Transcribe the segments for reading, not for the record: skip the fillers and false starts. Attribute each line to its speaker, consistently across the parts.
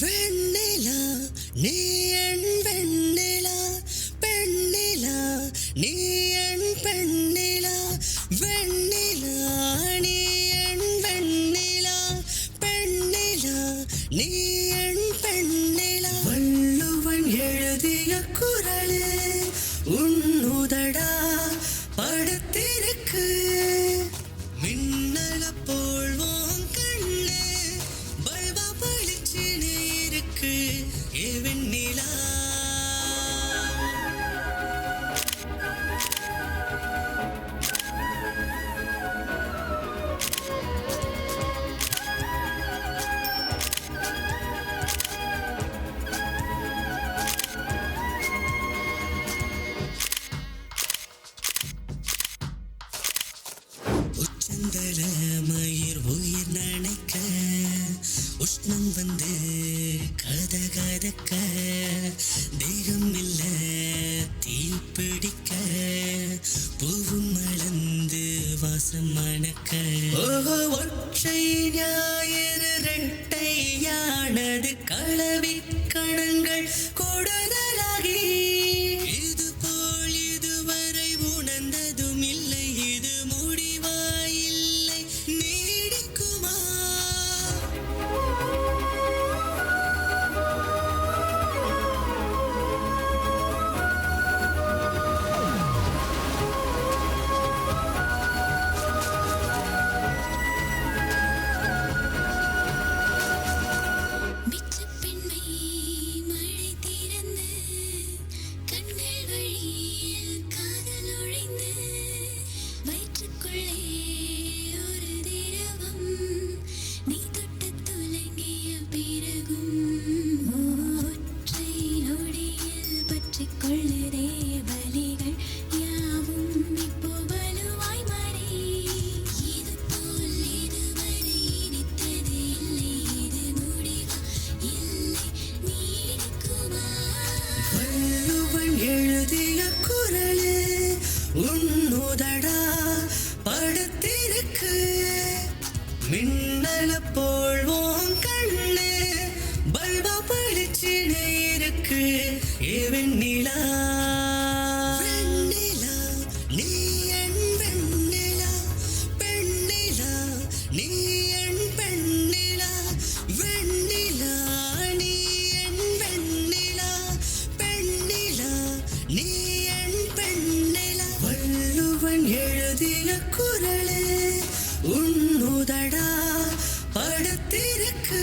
Speaker 1: வெண்ணிலா நீ என் வெண்ணிலா, பெண்ணிலா நீ என் பெண்ணிலா, வெண்ணிலா நீ என் வெண்ணிலா, பெண்ணிலா நீ என் பெண்ணிலா. வள்ளுவன் எழுதிய குறளே உன்னுதடா படுத்திருக்கு, மின்னல போல்வோம் கண்ணே பல்வா பளிச்சினு இருக்கு ஏ வெண்ணிலா. உச்சந்தல மயிர் உயிர் நனைக்க, உஷ்ணம் வந்து கத கதக்க, தேகம் இல்ல தீப்பிடிக்க, பூவும் மலர்ந்து வாசம் மணக்க. ஓஹோ ஒற்றை ஞாயிறு ரெட்டையானது, களவி கணங்கள் கொடுதலாகி, இது போல் இதுவரை உணர்ந்ததும் இல்லை, இது முடிவாயில்லை நீடிக்குமா.
Speaker 2: மிச்சப்பெண்மை மழை திறந்து, கண்கள் வழியில் காதல் நுழைந்து, வயிற்றுக்குள்ளே ஒரு திரவம் நீ தொட்டு துலங்கிய பிறகும், ஒற்றை நொடியில் பற்றிக் கொள்ளுதே வலிகள் யாவும் இப்போ வலுவாய் மாறி, இது போல் இதுவரை இனித்தது இல்லை, இது முடிவா இல்லை நீடிக்குமா.
Speaker 1: வள்ளுவன் எழுதிய குறளே உன்னுதடா படுத்திருக்கு, மின்னல போல்வோம் கண்ணே பல்வா பளிச்சினு இருக்கு ஏ வெண்ணிலா. வெண்ணிலா நீ என் வெண்ணிலா, பெண்ணிலா நீ என் பெண்ணிலா, வெண்ணிலா நீ என் வெண்ணிலா, பெண்ணிலா நீ என் பெண்ணிலா. வள்ளுவன் எழுதிய குறளே உன்னுதடா படுத்திருக்கு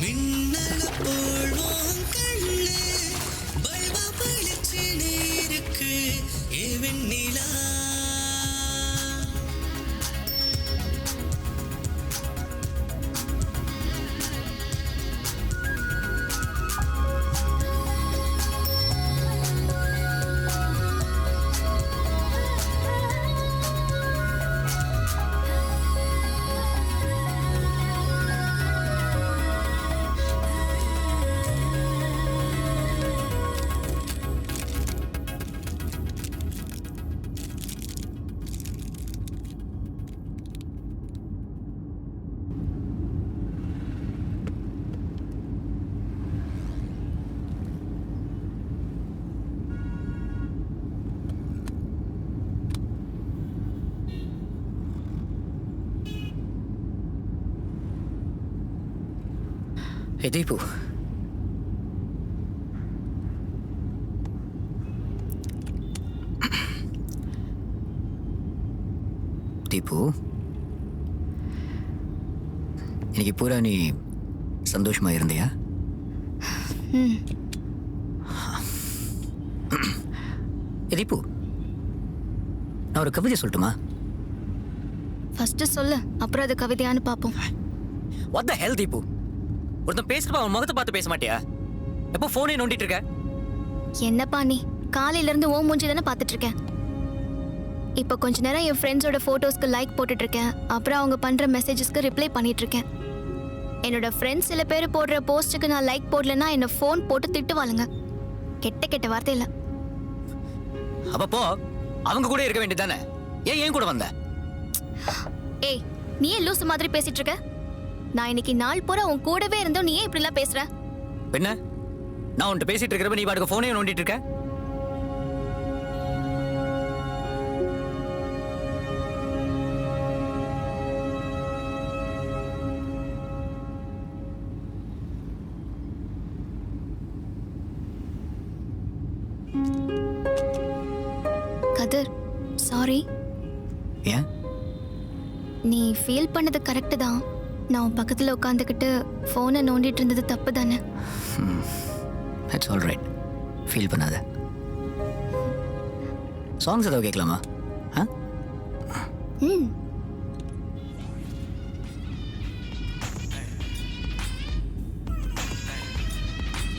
Speaker 1: மின்னல போல்வோம் கண்ணு பல்பா பளிச்சுன்னு இருக்கு ஏ வெண்ணிலா
Speaker 3: Hey, Deepu. Deepu. இன்னைக்கு பூரா நீ சந்தோஷமா இருந்தியா? தீபு, நான் ஒரு கவிதை சொல்லட்டுமா?
Speaker 2: ஃபர்ஸ்ட் சொல்லு, அப்புறம் அது கவிதையான்னு பார்ப்போம்.
Speaker 3: What the hell, Deepu? ஒருத்தன் பேசுறப்ப அவன் முகத்தை பார்த்து பேச மாட்டியா? எப்போ போனே நோண்டிட்டு இருக்க?
Speaker 2: என்னப்பா நீ காலையில இருந்து ஓ மூஞ்சி தானே பார்த்துட்டு இருக்கேன். இப்போ கொஞ்ச நேரம் என் ஃப்ரெண்ட்ஸோட ஃபோட்டோஸ்க்கு லைக் போட்டுட்டு இருக்கேன். அப்புறம் அவங்க பண்ற மெசேஜஸ்க்கு ரிப்ளை பண்ணிட்டு இருக்கேன். என்னோட ஃப்ரெண்ட்ஸ் சில பேர் போடுற போஸ்ட்டுக்கு நான் லைக் போடலன்னா என்ன ஃபோன் போட்டு திட்டுவாளுங்க. கெட்ட கெட்ட வார்த்தை இல்லை.
Speaker 3: அப்போ அவங்க கூட இருக்க வேண்டியதானே? ஏன் கூட வந்த?
Speaker 2: ஏய், நீ ஏன் லூசு மாதிரி பேசிட்டு இருக்க? நான் இன்னைக்கு நாள் பூரா உன் கூடவே இருந்தோம், நீ ஏன் இப்படிலாம் பேசுற?
Speaker 3: என்ன நான் உன்கிட்ட பேசிட்டு இருக்கிறப்ப நீ பாட்டுக்கு போனே நோண்டிட்டு இருக்க?
Speaker 2: கதிர், சாரி.
Speaker 3: ஏன்?
Speaker 2: நீ ஃபீல் பண்ணது கரெக்டு தான். நான் உன் பக்கத்தில் உட்காந்துக்கிட்டு ஃபோனை நோண்டிட்டு இருந்தது தப்பு தானே?
Speaker 3: It's all right. ஃபீல் பண்ணாத. சாங்ஸ் ஏதாவது கேட்கலாமா?
Speaker 2: ம்,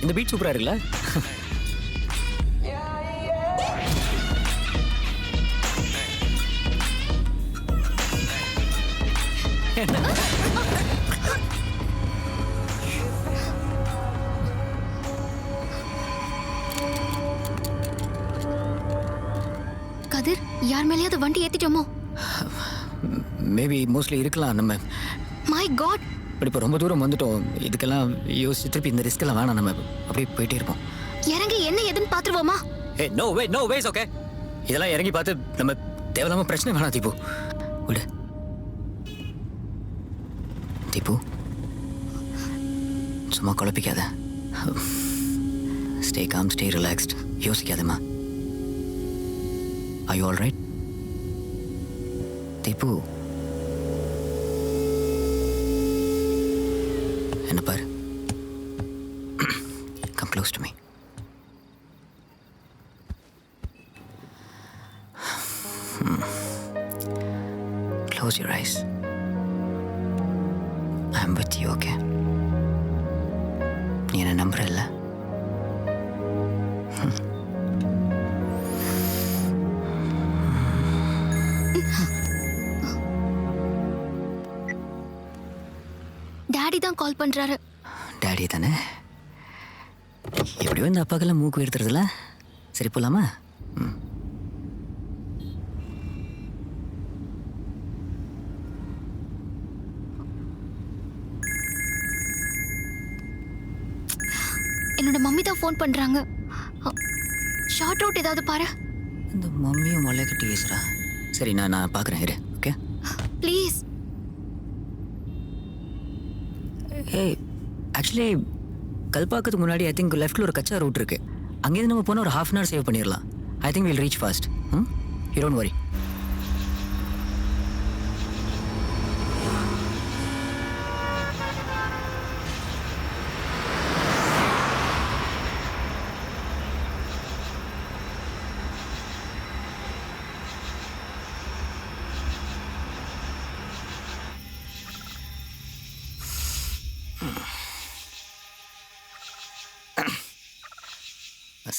Speaker 3: இந்த பீட் சூப்பரா இருக்குல்ல?
Speaker 2: கதிர், யார் மேலேயாவது வண்டி ஏத்திட்டோமோ?
Speaker 3: மேபி மோஸ்ட்லி இருக்கலாம். நம்ம
Speaker 2: மை காட்,
Speaker 3: இப்போ ரொம்ப தூரம் வந்துட்டோம். இதுக்கெல்லாம் யோசிச்சு திருப்பி இந்த ரிஸ்க் எல்லாம் வேணாம். நம்ம அப்படியே போயிட்டே இருப்போம்.
Speaker 2: இறங்கி என்ன ஏதுன்னு பாத்துருவோமா?
Speaker 3: ஏ நோ வேஸ் ஓகே. இதெல்லாம் இறங்கி பார்த்து நம்ம தேவையில்லாம பிரச்சனை வேணாம். தீபு விடு. தீபு சும்மா குழப்பிக்காத. Stay calm, stay relaxed. யோசிக்காதம்மா. Are you all right? Deepu, என்ன பாரு. Come close to me. Close your eyes. I'm with you, okay? நீ என்ன நம்புறல்ல?
Speaker 2: டாடி தான் கால் பண்றாரு.
Speaker 3: டாடி தானே? எப்படியோ இந்த அப்பாக்கெல்லாம் மூக்கு எடுத்துறதுல. சரி போலாமா?
Speaker 2: என்னோட மம்மி தான் ஃபோன் பண்றாங்க. ஷார்ட் அவுட் ஏதாவது பாரு.
Speaker 3: இந்த மம்மியும் மொழை கட்டி பேசுறா. சரி, நான் பார்க்குறேன். இரு, ஓகே?
Speaker 2: ப்ளீஸ்.
Speaker 3: ஏய், ஆக்சுவலி கல்பாக்கத்துக்கு முன்னாடி ஐ திங்க் லெஃப்டில் ஒரு கச்சா ரூட் இருக்குது. அங்கேருந்து நம்ம போனால் ஒரு ½ அன் ஹவர் சேவ் பண்ணிடலாம். I think will reach fast. You don't worry.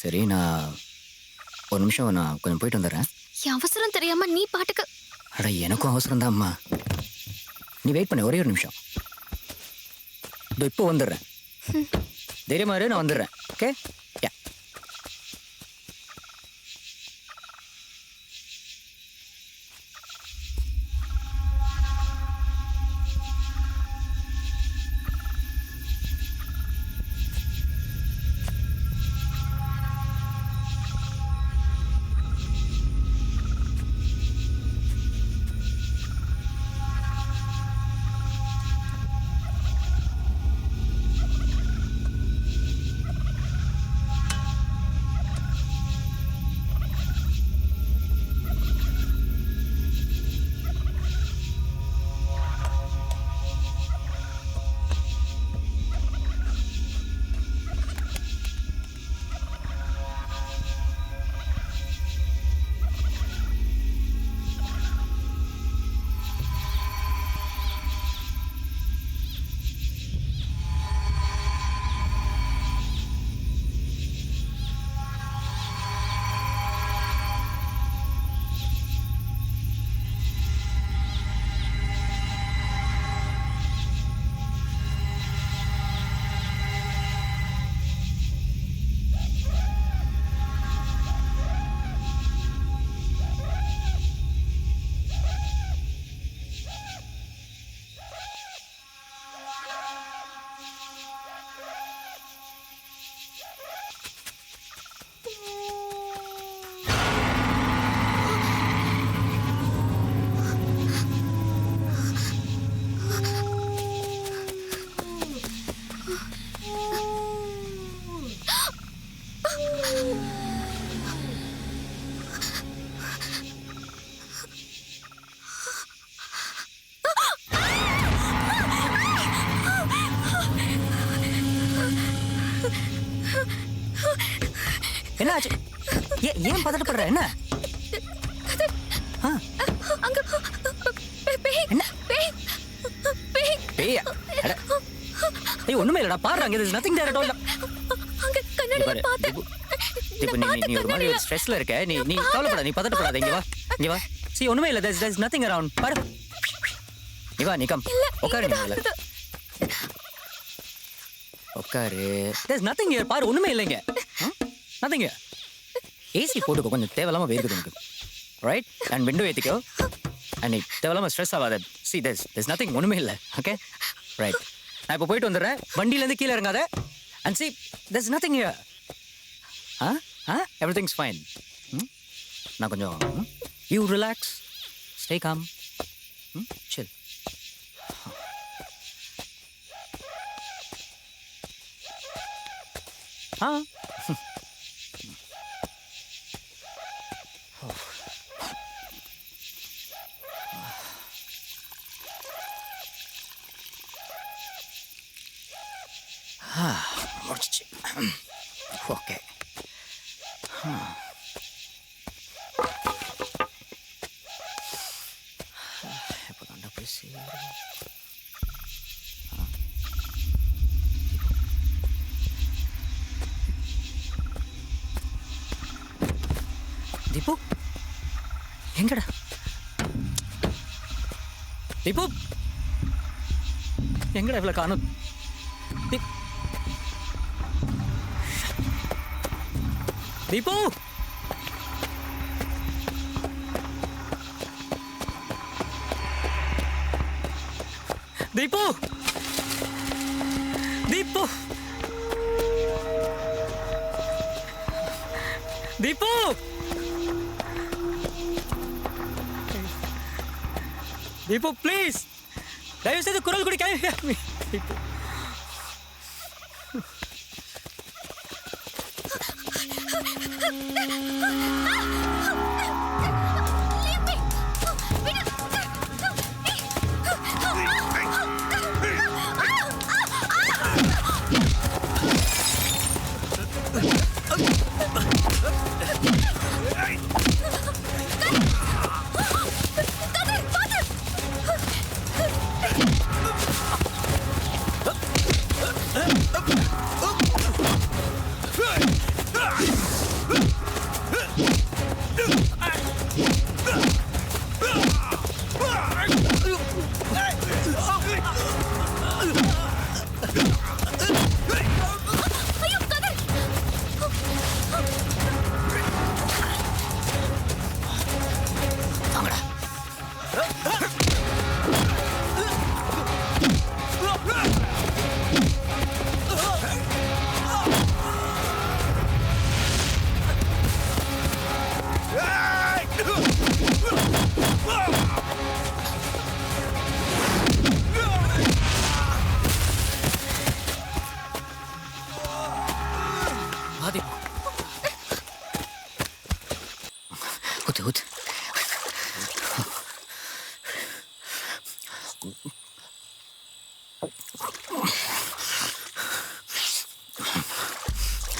Speaker 3: சரி, நான் ஒரு நிமிஷம் நான் கொஞ்சம் போயிட்டு வந்துடுறேன்.
Speaker 2: என் அவசரம் தெரியாம நீ பாட்டுக்கு.
Speaker 3: அட எனக்கும் அவசரம் தான் அம்மா. நீ வெயிட் பண்ண ஒரே ஒரு நிமிஷம். இதோ இப்போ வந்துடுறேன். தைரியமா இரு, நான் வந்துடுறேன். ஓகே? யா. என்ன ஆச்சு? ஏன் பதட்டப்படுற? என்ன?
Speaker 2: அங்க பேய்.
Speaker 3: என்ன?
Speaker 2: பேய். பேய்.
Speaker 3: பேயா? அட. ஏய் ஒண்ணுமே இல்லடா, பாரு அங்க there's nothing there at all.
Speaker 2: அங்க கண்ணாடில பார்த்தேன்.
Speaker 3: இப்போ நீ ஒரு மாதிரி ஸ்ட்ரெஸ்ல இருக்க. நீ கவலைப்படாத, நீ பதட்டப்படாத. இங்க வா, இங்க வா. See ஒண்ணுமே இல்ல, there's nothing around. பாரு. நீ வா, நீ கம். உட்காரு நீ மேல. உட்காரு. there's nothing here. பாரு ஒண்ணுமே இல்லைங்க. nothing here. ஏசி போட்டுக்கோ, கொஞ்சம் தேவையில்லாம வேர்க்குது எனக்கு. ரைட்? அண்ட் விண்டோ ஏத்திக்கோ. அண்ட் நீ தேவையில்லாம ஸ்ட்ரெஸ் ஆகாத. see there's nothing, ஒண்ணுமே இல்லை. ஓகே? ரைட். நான் இப்போ போயிட்டு வந்துடுறேன். வண்டியிலேருந்து கீழே இறங்காத. And see there's nothing here. everything's fine. நான் கொஞ்சம் you relax, stay calm, chill. முடிச்சிச்சு. ஓகே. இப்போ தாண்டா போய் சேரும். தீபு எங்கடா? தீபு எங்கடா இவ்வளோ காணும்? தீபு தீபு தீபு தீபு தீபு ப்ளீஸ் தயவு செய்து குரல் கூட கேட்க. தீபு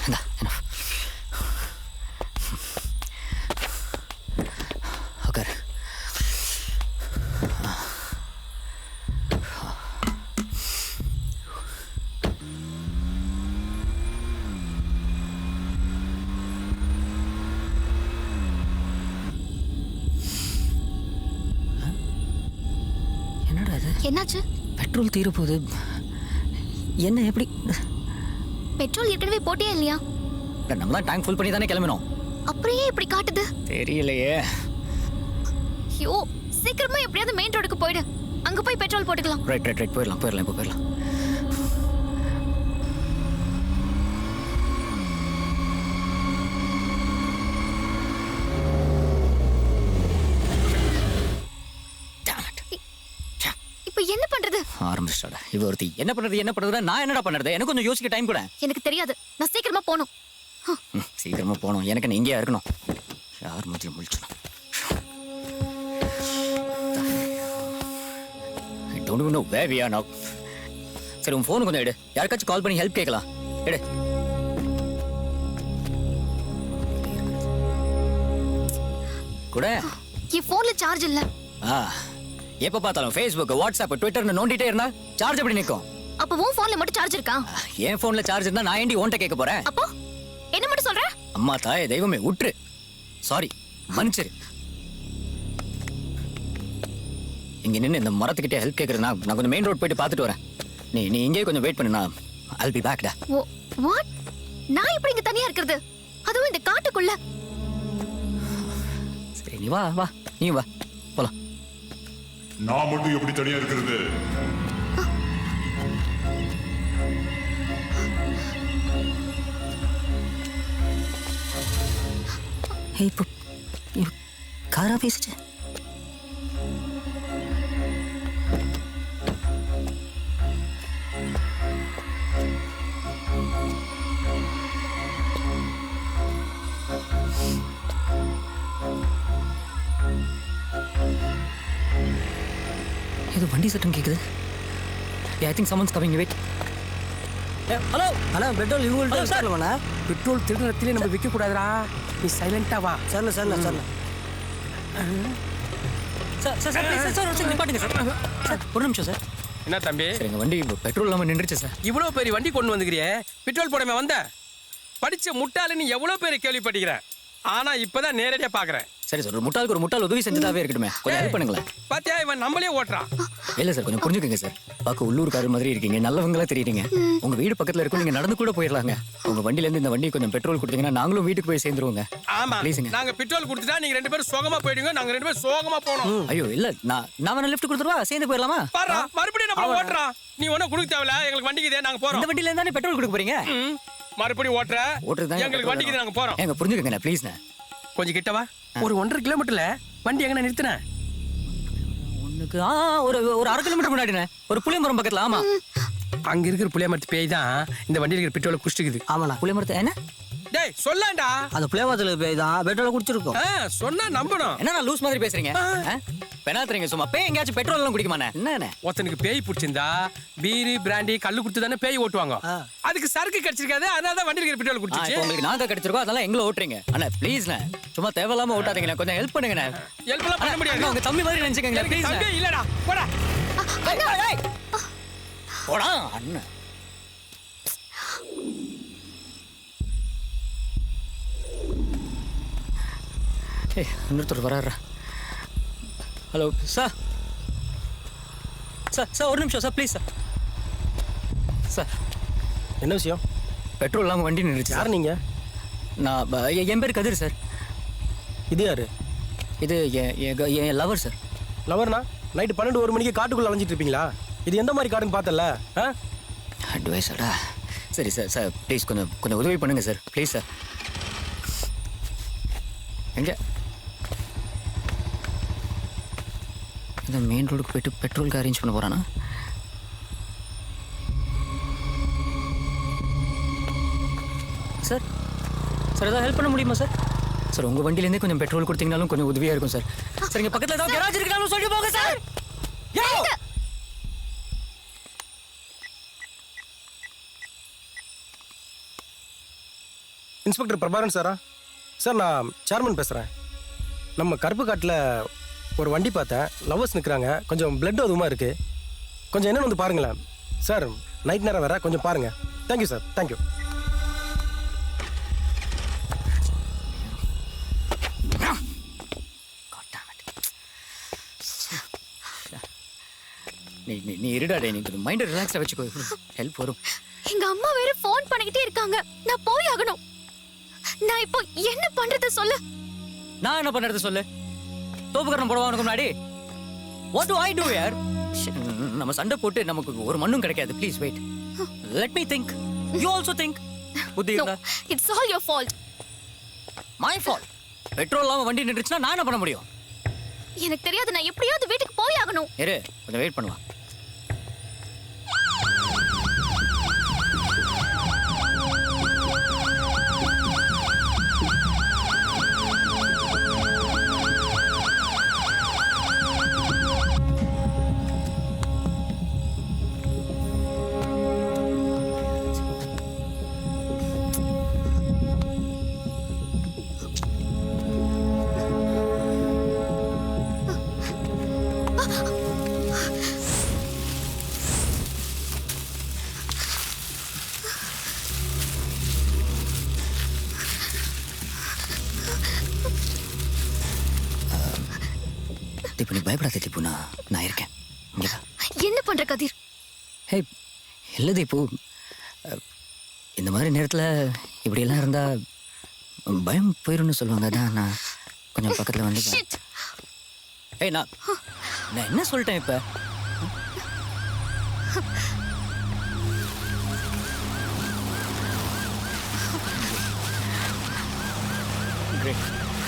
Speaker 3: இந்தா, enough. உட்காரு. என்னடா இது?
Speaker 2: என்னாச்சு?
Speaker 3: பெட்ரோல் தீர போகுது. என்ன எப்படி?
Speaker 2: பெட்ரோல் ஏற்கனவே போட்டே இல்லையா?
Speaker 3: நம்ம தான் டேங்க் ஃபுல் பண்ணி தானே கிளம்பினோம்.
Speaker 2: அப்புறம் ஏன் இப்படி காட்டுது?
Speaker 3: தெரியலையே.
Speaker 2: ஐயோ, சீக்கிரமா எப்படியாவது மெயின் ரோடுக்கு போயிடு. அங்க போய் பெட்ரோல் போட்டுக்கலாம்.
Speaker 3: ரைட் போயிடலாம் இப்போ போயிடலாம்.
Speaker 2: இப்போ என்ன பண்றது?
Speaker 3: ஆரம்பிச்சிட்டாடா இவ ஒருத்தி. என்ன பண்றது நான் என்னடா பண்றது? எனக்கு கொஞ்சம் யோசிக்க டைம் கூட.
Speaker 2: எனக்கு தெரியாது, நான் சீக்கிரமா போகணும்.
Speaker 3: சீக்கிரமா போகணும். எனக்கு நீ இங்கேயா இருக்கணும். யார் மூஞ்சி முழிச்சணும். I don't even know where we are now. சரி உன் ஃபோனு கொஞ்சம் எடு. யாருக்காச்சும் கால் பண்ணி ஹெல்ப் கேட்கலாம். எடு. கூட
Speaker 2: என் போன்ல சார்ஜ் இல்ல.
Speaker 3: எப்ப பார்த்தாலும் ஃபேஸ்புக், வாட்ஸ்அப், ட்விட்டர்னு நோண்டிட்டே இருந்தா சார்ஜ் எப்படி நிற்கும்?
Speaker 2: அப்ப உன் போன்ல மட்டும் சார்ஜ் இருக்கா?
Speaker 3: என் போன்ல சார்ஜ் இருந்தா நான் ஏண்டி உன்கிட்ட கேட்க போறேன்?
Speaker 2: அப்போ என்ன மட்டும் சொல்ற?
Speaker 3: அம்மா தாயே தெய்வமே விட்டுரு. சாரி, மன்னிச்சிரு. இங்க நின்று இந்த மரத்துக்கிட்டே ஹெல்ப் கேட்கறேன். நான் கொஞ்சம் மெயின் ரோட் போயிட்டு பார்த்துட்டு வரேன். நீ இங்கேயே கொஞ்சம் வெயிட் பண்ணு. I'll be back டா.
Speaker 2: வாட்? நான் இப்படி இங்க தனியா இருக்கிறது, அதுவும் இந்த காட்டுக்குள்ள?
Speaker 3: சரி நீ வா நீ வா போலாம்.
Speaker 4: நான் மட்டும் எப்படி தனியா இருக்கிறது?
Speaker 3: இப்போ காரா பேசிச்சு. ஏதோ வண்டி சட்டம் கேக்குது. I think someone's coming. Wait. Hello
Speaker 5: Anna petrol இவங்கள்ட்ட
Speaker 3: Hello, sir.
Speaker 5: இருக்கலாமாண்ணா?
Speaker 6: பெட்ரோல் திருநத்திலே நம்ம விற்க கூடாதுடா. நீ சைலண்டா வா.
Speaker 5: சரிண்ணா
Speaker 3: சார் நிப்பாட்டுங்க சார். ஒரு நிமிஷம் சார்.
Speaker 6: என்ன தம்பி,
Speaker 3: சார் எங்க வண்டி பெட்ரோல் இல்லாம நின்றுச்சு சார்.
Speaker 6: இவ்வளவு பெரிய வண்டி கொண்டு வந்துக்கிறியே, பெட்ரோல் போடாம வந்த? படிச்ச முட்டாளுன்னு எவ்வளவு பேர் கேள்விப்பட்டிருக்கிறேன். ஆனா இப்பதான் நேரடியா பாக்குறேன்.
Speaker 3: சரி சார், ஒரு முட்டாளுக்கு ஒரு முட்டாள் உதவி செஞ்சதாவே இருக்கட்டுமே. கொஞ்சம் ஹெல்ப் பண்ணுங்களேன்.
Speaker 6: பாத்தியா, இவன் நம்மளே ஓட்டுறான்.
Speaker 3: இல்ல சார், கொஞ்சம் புரிஞ்சுக்கங்க சார். பார்க்க உள்ளூர்காரர் மாதிரி இருக்கீங்க, நல்லவங்களா தெரியுறீங்க. உங்க வீடு பக்கத்துல இருக்கும், நீங்க நடந்து கூட போயிடலாங்க. உங்க வண்டில இருந்து இந்த வண்டி கொஞ்சம் பெட்ரோல் கொடுத்தீங்கன்னா நாங்களும் வீட்டுக்கு போய் சேர்ந்துருவோங்க.
Speaker 6: ஆமா,
Speaker 3: ப்ளீஸுங்க.
Speaker 6: நாங்க பெட்ரோல் கொடுத்துட்டா நீங்க ரெண்டு பேரும் சோகமா போயிடுங்க. நாங்க ரெண்டு பேரும் சோகமா போனோம்.
Speaker 3: ஐயோ இல்ல, நான் வேணா லிஃப்ட் கொடுத்துருவா, சேர்ந்து போயிடலாமா?
Speaker 6: பாரு, மறுபடியும் நம்ம ஓட்டுறான். நீ ஒன்னும் கொடுக்க தேவையில்ல, எங்களுக்கு வண்டிக்கு இதே நாங்க போறோம்.
Speaker 3: இந்த வண்டில இருந்தானே பெட்ரோல் கொடுக்க போறீங்க.
Speaker 6: மறுபடியும் ஓட்டுற,
Speaker 3: ஓட்டுறதுதான்
Speaker 6: எங்களுக்கு வண்டிக்கு நாங்க போறோம்.
Speaker 3: எங்க புரிஞ்சுக்கங்க ப்ளீஸ்ண்ணே.
Speaker 6: கொஞ்சம் கிட்டவா. ஒரு 1.5 கிலோமீட்டர்ல வண்டி எங்க நிறுத்தின?
Speaker 3: உனக்கு ஒரு 1/2 கிலோமீட்டர் முன்னாடிண்ணே, ஒரு புளியமரம் பக்கத்துல. ஆமா,
Speaker 6: அங்க இருக்கிற புளிய மரத்து பேய் தான் இந்த வண்டியில இருக்கிற பெட்ரோலை குடிச்சிக்குது.
Speaker 5: ஆமாண்ணா.
Speaker 3: புளியமரத்தை என்ன?
Speaker 6: டேய் சொல்லாண்டா.
Speaker 5: அந்த பிளேவாத்தில் போய் தான் பெட்ரோலை குடிச்சிருக்கோம்.
Speaker 6: சொன்னா நம்பணும்.
Speaker 3: என்ன லூஸ் மாதிரி பேசுறீங்க? பெனாத்துறீங்க சும்மா. பேய் எங்கேயாச்சும் பெட்ரோல் எல்லாம் குடிக்குமாண்ணே? என்ன
Speaker 6: ஒருத்தனுக்கு பேய் பிடிச்சிருந்தா பீரி பிராண்டி கல்லு குடுத்து தானே பேய் ஓட்டுவாங்க. அதுக்கு சரக்கு கிடைச்சிருக்காது, அதனால தான் வண்டியில் இருக்கிற பெட்ரோல் குடிச்சிச்சு.
Speaker 3: உங்களுக்கு நாங்க கிடைச்சிருக்கோம், அதெல்லாம் எங்களை ஓட்டுறீங்க. அண்ணா ப்ளீஸ்ண்ணே, சும்மா தேவையில்லாம ஓட்டாதீங்கண்ணே. கொஞ்சம் ஹெல்ப் பண்ணுங்கண்ணே.
Speaker 6: ஹெல்ப் எல்லாம் பண்ண முடியாது.
Speaker 3: உங்க தம்பி மாதிரி நினைச்சுக்கங்க
Speaker 6: எனக்கு
Speaker 3: ப்ளீஸ்.
Speaker 6: தம்பி இல்லடா, போடா.
Speaker 3: போடா அண்ணன். இன்னொருத்தர் வராரு. Hello sir. சார் ஒரு நிமிஷம் சார், ப்ளீஸ் சார். சார்
Speaker 5: என்ன விஷயம்?
Speaker 3: பெட்ரோல் இல்லாமல் வண்டி நின்றுச்சு.
Speaker 5: யார் நீங்க?
Speaker 3: நான் என் பேர் கதிர் சார்.
Speaker 5: இது யாரு?
Speaker 3: இது என் லவர் சார்.
Speaker 5: லவர்னா நைட்டு 12-1 மணிக்கு காட்டுக்குள்ள அலைஞ்சிட்டு இருப்பீங்களா? இது எந்த மாதிரி காடுன்னு பார்த்தல?
Speaker 3: அட்வைஸாடா. சரி சார் ப்ளீஸ் கொஞ்சம் உதவி பண்ணுங்க சார், ப்ளீஸ் சார். எங்க இந்த மெயின் ரோடுக்கு போயிட்டு பெட்ரோலுக்கு அரேஞ்ச் பண்ண போறானா? சார் ஏதாவது ஹெல்ப் பண்ண முடியுமா சார்? சார் உங்க வண்டியிலேருந்தே கொஞ்சம் பெட்ரோல் கொடுத்தீங்கனாலும் கொஞ்சம் உதவியா இருக்கும் சார். சார் இங்க பக்கத்துல ஏதாவது கராஜ் இருக்காலும் சொல்லி போங்க சார்.
Speaker 5: இன்ஸ்பெக்டர் பிரபாகரன் சாரா? சார் நான் சேர்மன் பேசுகிறேன். நம்ம கருப்பு காட்டில் ஒரு வண்டி பார்த்தேன், லவ்வர்ஸ் நிற்கிறாங்க, கொஞ்சம் பிளட் அதுவுமா இருக்குது. கொஞ்சம் என்னென்னு வந்து பாருங்களேன் சார். நைட் நேரம் வேறு, கொஞ்சம் பாருங்கள். Thank you sir, thank you.
Speaker 3: நீ இருடாடே, நீ மைண்டை ரிலாக்ஸாக வச்சுக்கோ, ஹெல்ப் வரும்.
Speaker 2: எங்க அம்மா வேற ஃபோன் பண்ணிக்கிட்டே இருக்காங்க. நான் போய் ஆகணும். நான் இப்போ என்ன பண்றது சொல்லு.
Speaker 3: நான் என்ன பண்றது சொல்லு? தோப்புக்கரணம் போடுவா உனக்கு முன்னாடி. வாட் டு ஐ டு யார்? நம்ம சண்டை போட்டு நமக்கு ஒரு மண்ணும் கிடைக்காது. Please wait, let me think. You also think. புத்தி இருந்தா.
Speaker 2: It's all your fault.
Speaker 3: My fault? Petrol இல்லாம வண்டி நின்றுச்சுன்னா நான் என்ன பண்ண முடியும்?
Speaker 2: எனக்கு தெரியாது. நான் எப்படியாவது வீட்டுக்கு போய் ஆகணும்.
Speaker 3: இரு, கொஞ்சம் வெயிட் பண்ணுவா. தீபு, நீ பயப்படாத தீபு, நான் இருக்கேன். இங்கே வா.
Speaker 2: என்ன பண்ற கதிர்?
Speaker 3: ஹே, இல்லை தீபு, இந்த மாதிரி நேரத்தில் இப்படியெல்லாம் இருந்தால் பயம் போயிடும்னு சொல்லுவாங்க. அதான் நான் கொஞ்சம் பக்கத்தில் வந்து.
Speaker 2: Shit.
Speaker 3: ஏய், நான் என்ன சொல்லிட்டேன் இப்போ?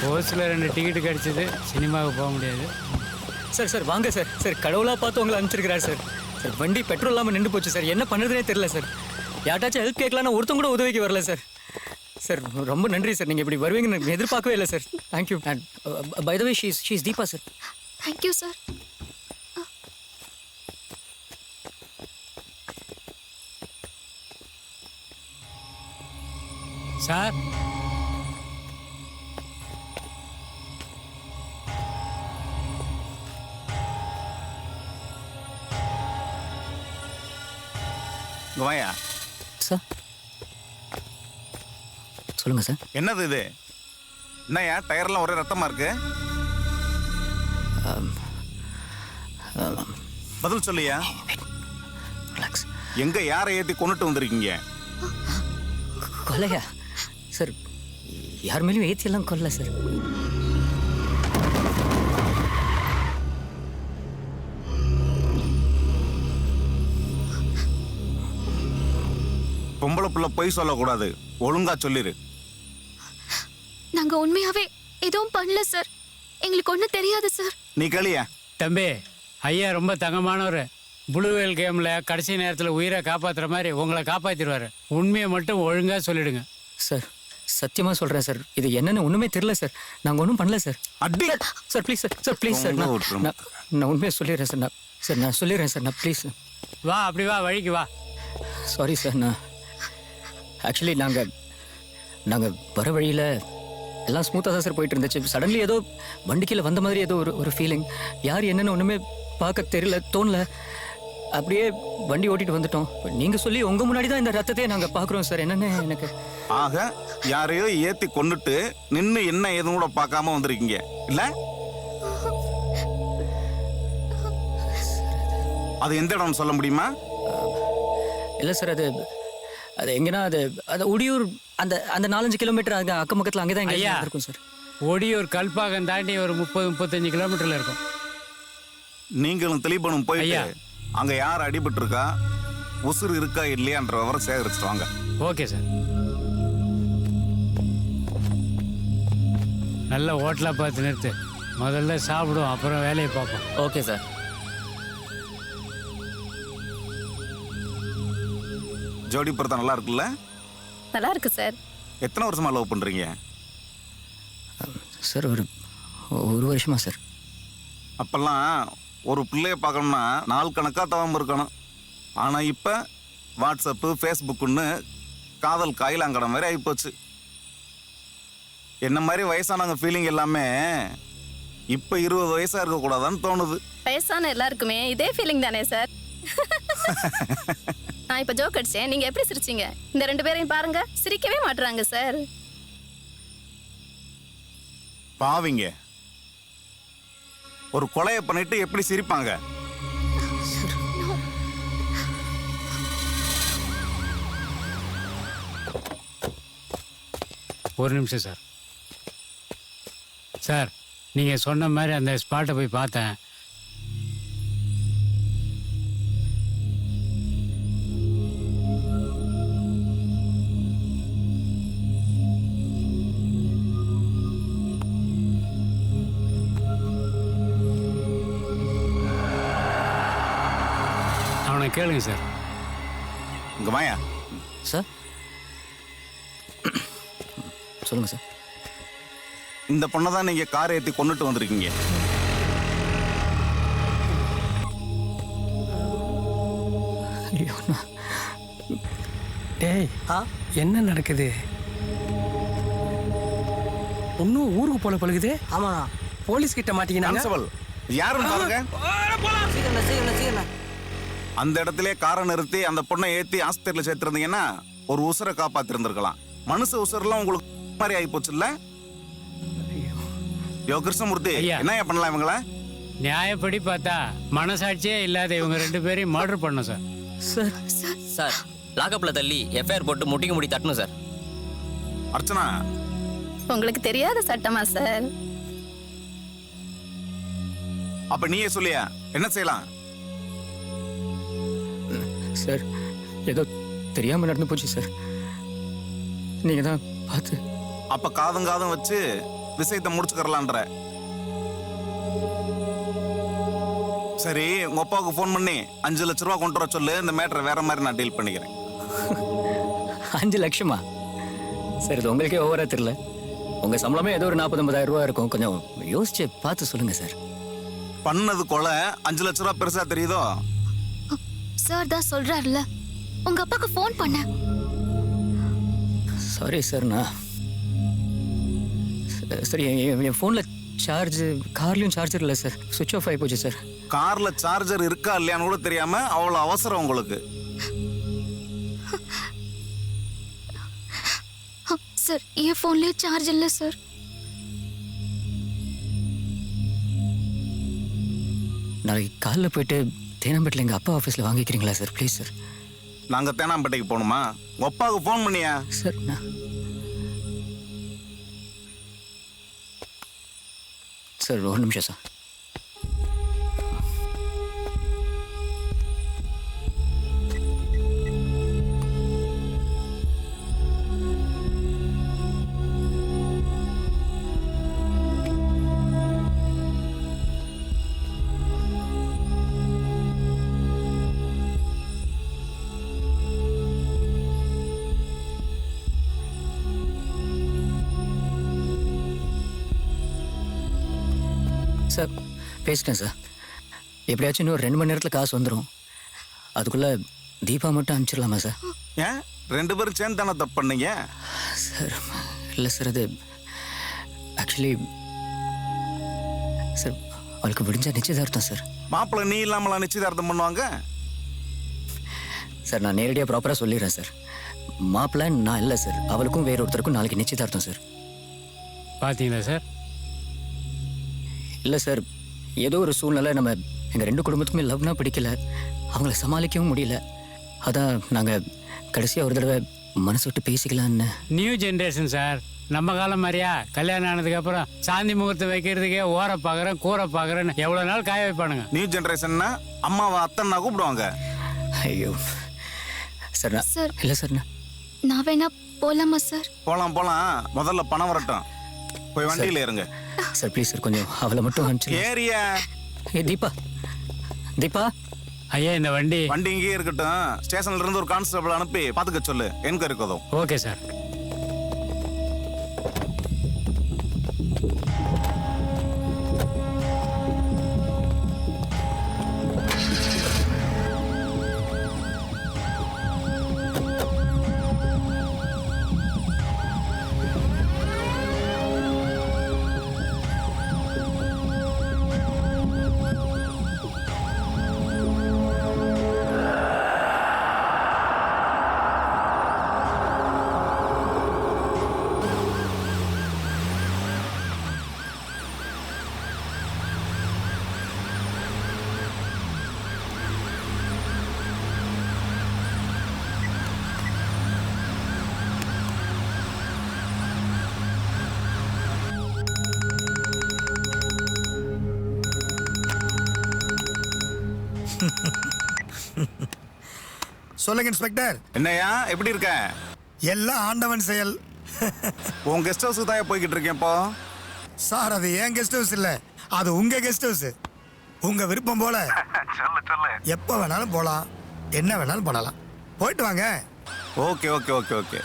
Speaker 7: போஸ்டில் 2 டிக்கெட்டு கிடச்சிது, சினிமாவுக்கு போக முடியாது.
Speaker 3: சார் சார் வாங்க சார். சார் கடவுளாக பார்த்து உங்களை அனுப்பிச்சிருக்கிறார் சார். சார் வண்டி பெட்ரோல் இல்லாமல் நின்று போச்சு சார். என்ன பண்ணுறதுனே தெரியல சார். யார்ட்டாச்சும் ஹெல்ப் கேட்கலான்னு ஒருத்தங்க கூட உதவிக்கு வரல சார். சார் ரொம்ப நன்றி சார். நீங்கள் இப்படி வருவீங்கன்னு எதிர்பார்க்கவே இல்லை sir. Thank you. And by the way, she is Deepa sir.
Speaker 2: Thank you sir.
Speaker 7: Sir,
Speaker 8: வாயா.
Speaker 3: சார் சொல்லுங்கள் சார்.
Speaker 8: என்னது இது? என்னய்யா டயர்லாம் ஒரே ரத்தமா இருக்கு? பதில் சொல்லியா.
Speaker 3: ரிலாக்ஸ்.
Speaker 8: எங்க யாரை ஏத்தி கொண்டுட்டு வந்திருக்கீங்க?
Speaker 3: கொலையா சார்? யார் மேலேயும் ஏற்றியெல்லாம் கொல்ல சார்.
Speaker 8: பொம்பளை புள்ள பொய் சொல்லக்கூடாது, ஒழுங்கா சொல்லிரு.
Speaker 2: நாங்க உண்மையாவே எதுவும் பண்ணல சார். எங்களுக்கு ஒன்றும் தெரியாது சார்.
Speaker 8: நீ கேளியா.
Speaker 7: தம்பி, ஐயா ரொம்ப தங்கமானவர். புளுவேல் கேமில் கடைசி நேரத்தில் உயிரை காப்பாற்றுற மாதிரி உங்களை காப்பாற்றிடுவார். உண்மையை மட்டும் ஒழுங்காக சொல்லிடுங்க.
Speaker 3: சார் சத்தியமாக சொல்கிறேன் சார், இது என்னன்னு ஒன்றுமே தெரியல சார். நாங்கள் ஒன்றும் பண்ணல சார்.
Speaker 8: அடி
Speaker 3: sir please sir. Sir please sir. நான் உண்மையை சொல்லிடுறேன் சார். நான் சொல்லிடுறேன் சார். நான் ப்ளீஸ்.
Speaker 7: வா, அப்படி வா, வழிக்கு வா.
Speaker 3: Sorry sir. நான் ஆக்சுவலி நாங்கள் வர வழியில் எல்லாம் ஸ்மூத்தாக தான் சார் போயிட்டு இருந்துச்சு. சடன்லி ஏதோ வண்டிக்கையில் வந்த மாதிரி ஏதோ ஒரு ஃபீலிங். யார் என்னன்னு ஒன்றுமே பார்க்க தெரியல, தோணல. அப்படியே வண்டி ஓட்டிட்டு வந்துட்டோம். நீங்கள் சொல்லி உங்கள் முன்னாடி தான் இந்த ரத்தத்தையே நாங்கள் பார்க்குறோம் சார். என்னன்னு எனக்கு.
Speaker 8: ஆக யாரையோ ஏத்தி கொண்டுட்டு நின்று என்ன ஏதும் கூட பார்க்காம வந்திருக்கீங்க இல்ல? அது எந்த இடம்னு சொல்ல முடியுமா?
Speaker 3: இல்லை சார், அது எங்கன்னா அது உடியூர் அந்த 4-5 கிலோமீட்டர் அங்கே அக்கம் பக்கத்தில் அங்கே தான்
Speaker 7: ஐயா
Speaker 3: இருக்கும் சார்.
Speaker 7: ஒடியூர் கல்பாக்கம் தாண்டி ஒரு 30-35 கிலோமீட்டரில் இருக்கும்.
Speaker 8: நீங்களும் தெளிப்பணும் போயிட்டு
Speaker 7: ஐயா.
Speaker 8: அங்க யார் அடிபட்டு இருக்கா, உசுறு இருக்கா இல்லையான்ற விவரம் சேகரிச்சுட்டு வாங்க.
Speaker 7: Okay sir. நல்ல ஹோட்டலாக பார்த்து நிறுத்து. முதல்ல சாப்பிடுவோம், அப்புறம் வேலையை பார்ப்போம்.
Speaker 3: Okay sir.
Speaker 8: ஜோடி பொறுத்தா நல்லா இருக்குல்ல?
Speaker 2: நல்லா இருக்கு சார்.
Speaker 8: எத்தனை வருஷமா லவ் பண்றீங்க?
Speaker 3: சார் ஒரு வருஷமா சார்.
Speaker 8: அப்பெல்லாம் ஒரு பிள்ளைய பார்க்கணும்னா நாள் கணக்காக தவம் இருக்கணும். ஆனால் இப்போ வாட்ஸ்அப்பு ஃபேஸ்புக்குன்னு காதல் காயிலாங்கடம் மாதிரி ஆகிப்போச்சு. என்ன மாதிரி வயசானவங்க ஃபீலிங் எல்லாமே இப்போ 20 வயசா இருக்கக்கூடாதான்னு தோணுது.
Speaker 9: வயசான எல்லாருக்குமே இதே ஃபீலிங் தானே சார்? நான் இப்போ ஜோக் அடிச்சேன், நீங்க எப்படி சிரிச்சீங்க? இந்த 2 பேரையும் பாருங்க, சிரிக்கவே மாட்டுறாங்க சார்.
Speaker 8: பாவிங்க, ஒரு கொலையை பண்ணிட்டு எப்படி சிரிப்பாங்க?
Speaker 7: ஒரு நிமிஷம் சார். சார், நீங்கள் சொன்ன மாதிரி அந்த ஸ்பாட்டை போய் பார்த்தேன். அவனை கேளுங்க சார்.
Speaker 8: இங்க வாயா.
Speaker 3: சார் சொல்லுங்கள் சார்.
Speaker 8: இந்த பொண்ணை தான் நீங்க காரை ஏற்றி கொண்டுட்டு வந்திருக்கீங்க.
Speaker 3: ஐயோ,
Speaker 6: டேய், என்ன நடக்குது? ஒன்னும் ஊருக்கு போல பழகுது.
Speaker 1: ஆமாண்ணா.
Speaker 6: போலீஸ் கிட்ட மாட்டீங்கன்னா
Speaker 8: கான்ஸ்டபிள், யாருன்னு பாருங்க. அந்த இடத்துல காரை நிறுத்தி அந்த பொண்ணை ஏற்றி ஆஸ்பத்திரியில் சேர்த்துருந்தீங்கன்னா ஒரு உசுரை காப்பாத்திருந்திருக்கலாம். மனுஷ உசுரெல்லாம் உங்களுக்கு மாதிரி ஆகி போச்சு இல்ல? யோ கிருஷ்ணமூர்த்தி,
Speaker 7: ஐயா.
Speaker 8: என்ன பண்ணலாம் இவங்கள?
Speaker 7: நியாயப்படி பார்த்தா மனசாட்சியே இல்லாத இவங்க 2 பேரையும் மர்டர் பண்ணோம் சார்.
Speaker 3: சார் லாக்அப்ல தள்ளி எஃப்ஐஆர் போட்டு முட்டிக்கு முடி தட்டணும் சார்.
Speaker 8: அர்ச்சனா,
Speaker 9: உங்களுக்கு தெரியாத சட்டமா சார்?
Speaker 8: அப்ப நீயே சொல்லியா என்ன செய்யலாம்?
Speaker 3: சார் ஏதோ தெரியாமல் நடந்து போச்சு சார். நீங்கள் தான் பார்த்து.
Speaker 8: அப்ப காதும் வச்சு விஷயத்தை முடிச்சுக்கறலான்ற. சரி, உங்க அப்பாவுக்கு ஃபோன் பண்ணி 5 லட்ச ரூபா கொண்டு வர சொல்லு. இந்த மேட்டரை வேற மாதிரி நான் டீல் பண்ணிக்கிறேன்.
Speaker 3: 5 லட்சமா? சார் இது உங்களுக்கே ஓவரா தெரியல. உங்கள் சம்பளமே ஏதோ ஒரு 40-50,000 ரூபா இருக்கும். கொஞ்சம் யோசிச்சு பார்த்து சொல்லுங்க சார்.
Speaker 8: பண்ணது கொலை 5 லட்ச ரூபா பெருசா தெரியுதோ?
Speaker 2: சார் தான் சொல்றாருல, உங்க அப்பாக்கு ஃபோன் பண்ண.
Speaker 3: சாரி சார், நான் சரி என் ஃபோனில் சார்ஜ், கார்லேயும் சார்ஜர் இல்லை சார். சுவிட்ச் ஆஃப் ஆகி போச்சு சார்.
Speaker 8: கார்ல சார்ஜர் இருக்கா இல்லையான்னு கூட தெரியாம அவ்வளவு அவசரம் உங்களுக்கு.
Speaker 2: சார் என் ஃபோன்லயே சார்ஜ் இல்லை சார்.
Speaker 3: நாளைக்கு காலைல போயிட்டு தேனாம்பேட்டில் எங்கள் அப்பா ஆஃபீஸில் வாங்கிக்கிறீங்களா சார்? Please sir.
Speaker 8: நாங்க தேனாம்பேட்டைக்கு போகணுமா? உங்க அப்பாவுக்கு ஃபோன் பண்ணியா?
Speaker 3: சார் நான் சார் ஒரு நிமிஷம் சார். சார் பேசிட்டேன் சார். எப்படியாச்சும் இன்னும் 2 மணி நேரத்தில் காசு வந்துடும். அதுக்குள்ளே தீபா மட்டும் அனுப்பிச்சிடலாமா சார்?
Speaker 8: ஏன் 2 பேரும் சேர்ந்து தானே தப்பு பண்ணீங்க?
Speaker 3: சார் இல்லை சார், அது ஆக்சுவலி சார் அவளுக்கு விடிஞ்சா நிச்சயதார்த்தம் சார்.
Speaker 8: மாப்பிள்ளை நீ இல்லாமலாம் நிச்சயதார்த்தம் பண்ணுவாங்க?
Speaker 3: சார் நான் நேரடியாக ப்ராப்பராக சொல்லிடுறேன் சார். மாப்பிள்ளை நான் இல்லை சார். அவளுக்கும் வேற ஒருத்தருக்கும் நாளைக்கு நிச்சயதார்த்தம் சார்.
Speaker 7: பார்த்தீங்களா சார்?
Speaker 3: இல்லை சார், ஏதோ ஒரு சூழ்நிலை நம்ம எங்கள் 2 குடும்பத்துக்குமே லவ்னா பிடிக்கல. அவங்கள சமாளிக்கவும் முடியல. அதான் நாங்கள் கடைசியாக ஒரு தடவை மனசு விட்டு பேசிக்கலான்னு.
Speaker 7: New generation sir. நம்ம காலம் மாதிரியா கல்யாணம் ஆனதுக்கப்புறம் சாந்தி முகூர்த்தம் வைக்கிறதுக்கே ஓர பார்க்குறேன் கூரை பார்க்குறேன்னு எவ்வளோ நாள் காய வைப்பானுங்க.
Speaker 8: நியூ ஜென்ரேஷன்னா அம்மாவை அத்தன்னா கூப்பிடுவாங்க.
Speaker 3: ஐயோ சார், நான்
Speaker 2: சார்.
Speaker 3: இல்லை சார்,
Speaker 2: நான் வேணா போலாமா சார்?
Speaker 8: போலாம். முதல்ல பணம் வரட்டும். போய் வண்டியில் இருங்க
Speaker 3: சார். ப்ளீஸ் சார், கொஞ்சம் அவளை மட்டும் அனுப்பிச்சு.
Speaker 8: ஏரியா.
Speaker 3: ஏ தீபா, தீபா.
Speaker 7: ஐயா இந்த வண்டி
Speaker 8: இங்கேயே இருக்கட்டும். ஸ்டேஷன்ல இருந்து ஒரு கான்ஸ்டபிள் அனுப்பி பாத்துக்க சொல்லு. என்கொயரி உதவும்.
Speaker 7: Okay sir.
Speaker 10: சொல்லுங்க இன்ஸ்பெக்டர்.
Speaker 8: என்னையா எப்படி இருக்க?
Speaker 10: எல்லாம் ஆண்டவன் செயல்.
Speaker 8: உன் கெஸ்ட் ஹவுஸுக்கு தான் போய்கிட்டு இருக்கேன் இப்போ.
Speaker 10: சார் அது ஏன் கெஸ்ட் ஹவுஸ் இல்ல, அது உங்க கெஸ்ட் ஹவுஸ். உங்க விருப்பம் போல எப்ப வேணாலும் போலாம், என்ன வேணாலும் பண்ணலாம். போயிட்டு வாங்க.
Speaker 8: Okay okay okay okay.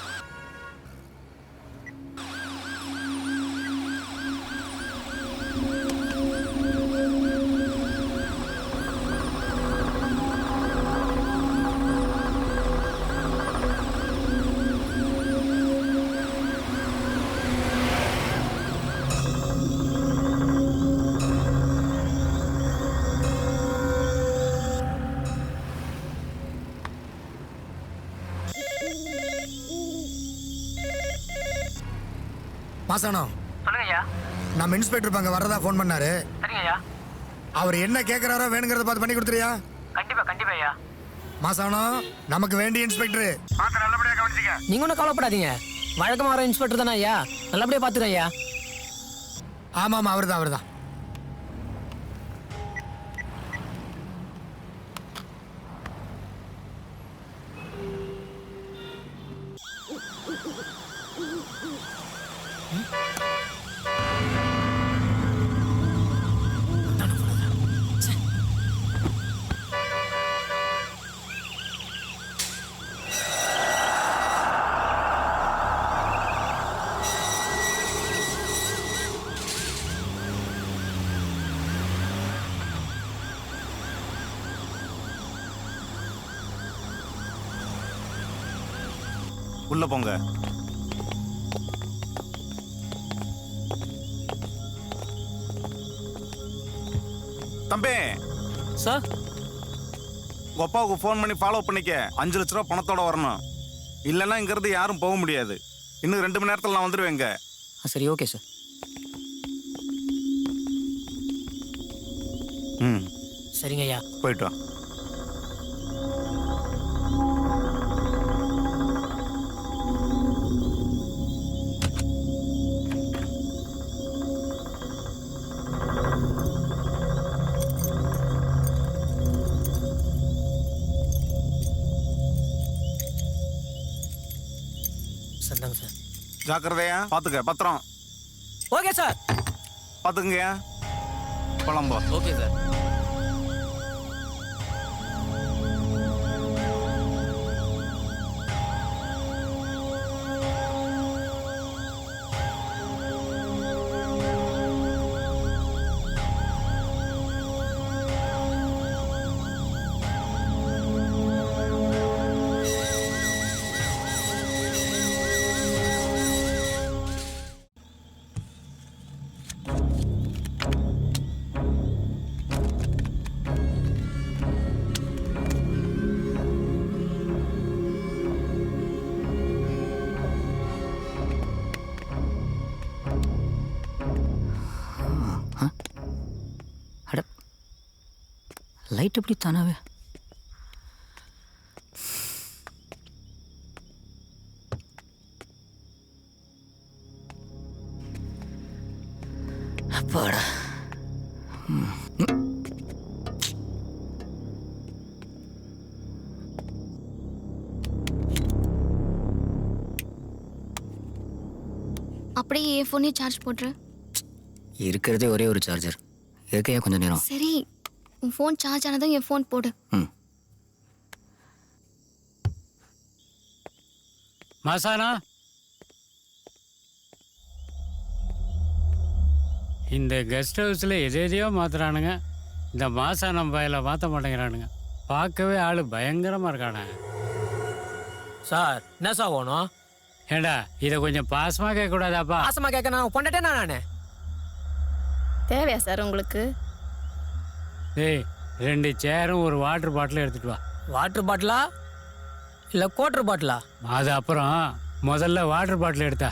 Speaker 10: Masanam,
Speaker 11: சொல்லுங்கய்யா.
Speaker 10: நம்ம இன்ஸ்பெக்டர் அங்க வர்றதா ஃபோன் பண்ணாரு.
Speaker 11: சரிங்கய்யா.
Speaker 10: அவர் என்ன கேட்கறாரோ வேணுங்கிறத பார்த்து பண்ணி கொடுத்துறியா?
Speaker 11: கண்டிப்பா கண்டிப்பா ஐயா.
Speaker 10: மாசானம், நமக்கு வேண்டிய இன்ஸ்பெக்டர் பார்த்து நல்லபடியா கவனிச்சுக்க.
Speaker 11: நீங்க ஒன்றும் கவலைப்படாதீங்க, வழக்கமா வர இன்ஸ்பெக்டர் தானே ஐயா, நல்லபடியா பார்த்துக்கிறேன் ஐயா.
Speaker 10: ஆமாம் அவர்தான்.
Speaker 8: உள்ள போங்க. தம்பி
Speaker 11: சார்,
Speaker 8: உங்க அப்பாவுக்கு ஃபோன் பண்ணி ஃபாலோ பண்ணிக்க. 5 லட்ச ரூபா பணத்தோட வரணும். இல்லைன்னா இங்கிருந்து யாரும் போக முடியாது. இன்னும் 2 மணி நேரத்தில் நான் வந்துடுவேங்க.
Speaker 3: சரி ஓகே சார்.
Speaker 8: ம்
Speaker 11: சரிங்க ஐயா.
Speaker 8: போயிட்டு வா.
Speaker 11: சரிதாங்க சார்.
Speaker 8: ஜாக்கிரதையா பார்த்துக்க. பத்திரம்
Speaker 11: ஓகே சார்.
Speaker 8: பார்த்துக்குங்கய்யா. குழம்போ.
Speaker 3: Okay sir. லைட் எப்படி தானாவே? அப்பாடா.
Speaker 2: அப்படியே என் ஃபோனே சார்ஜ் போட்டுரு.
Speaker 3: இருக்கிறதே ஒரே ஒரு சார்ஜர். இருக்கையா கொஞ்சம் நேரம்.
Speaker 2: சரி, உன் ஃபோன் சார்ஜ் ஆனதும் என் ஃபோன் போடு.
Speaker 3: ம்.
Speaker 7: மாசானா, இந்த கெஸ்ட் ஹவுஸில் எதையோ மாத்துறானுங்க. இந்த மாசானம் பயில மாற்ற மாட்டேங்கிறானுங்க. பார்க்கவே ஆள் பயங்கரமாக இருக்கானுங்க.
Speaker 11: சார் என்ன சார் வேணும்?
Speaker 7: ஏண்டா இதை கொஞ்சம் பாசமாக கேட்கக்கூடாதாப்பா?
Speaker 11: பாசமா கேட்க நான் கொண்டுட்டேன் நானே. தேவையா சார் உங்களுக்கு?
Speaker 7: டேய், 2 சேரும் ஒரு வாட்டர் பாட்டிலும் எடுத்துட்டு வா.
Speaker 11: வாட்டர் பாட்டிலா இல்லை கோட்டர் பாட்டிலா?
Speaker 7: அது அப்புறம் முதல்ல வாட்டர் பாட்டில் எடுத்தா.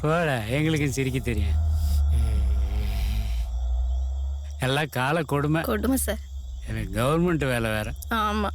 Speaker 7: போட, எங்களுக்கு சிரிக்க தெரியும். எல்லாம் கால கொடுமை
Speaker 9: கொடுமை சார்.
Speaker 7: எனக்கு கவர்மெண்ட் வேலை வேற.
Speaker 9: ஆமா.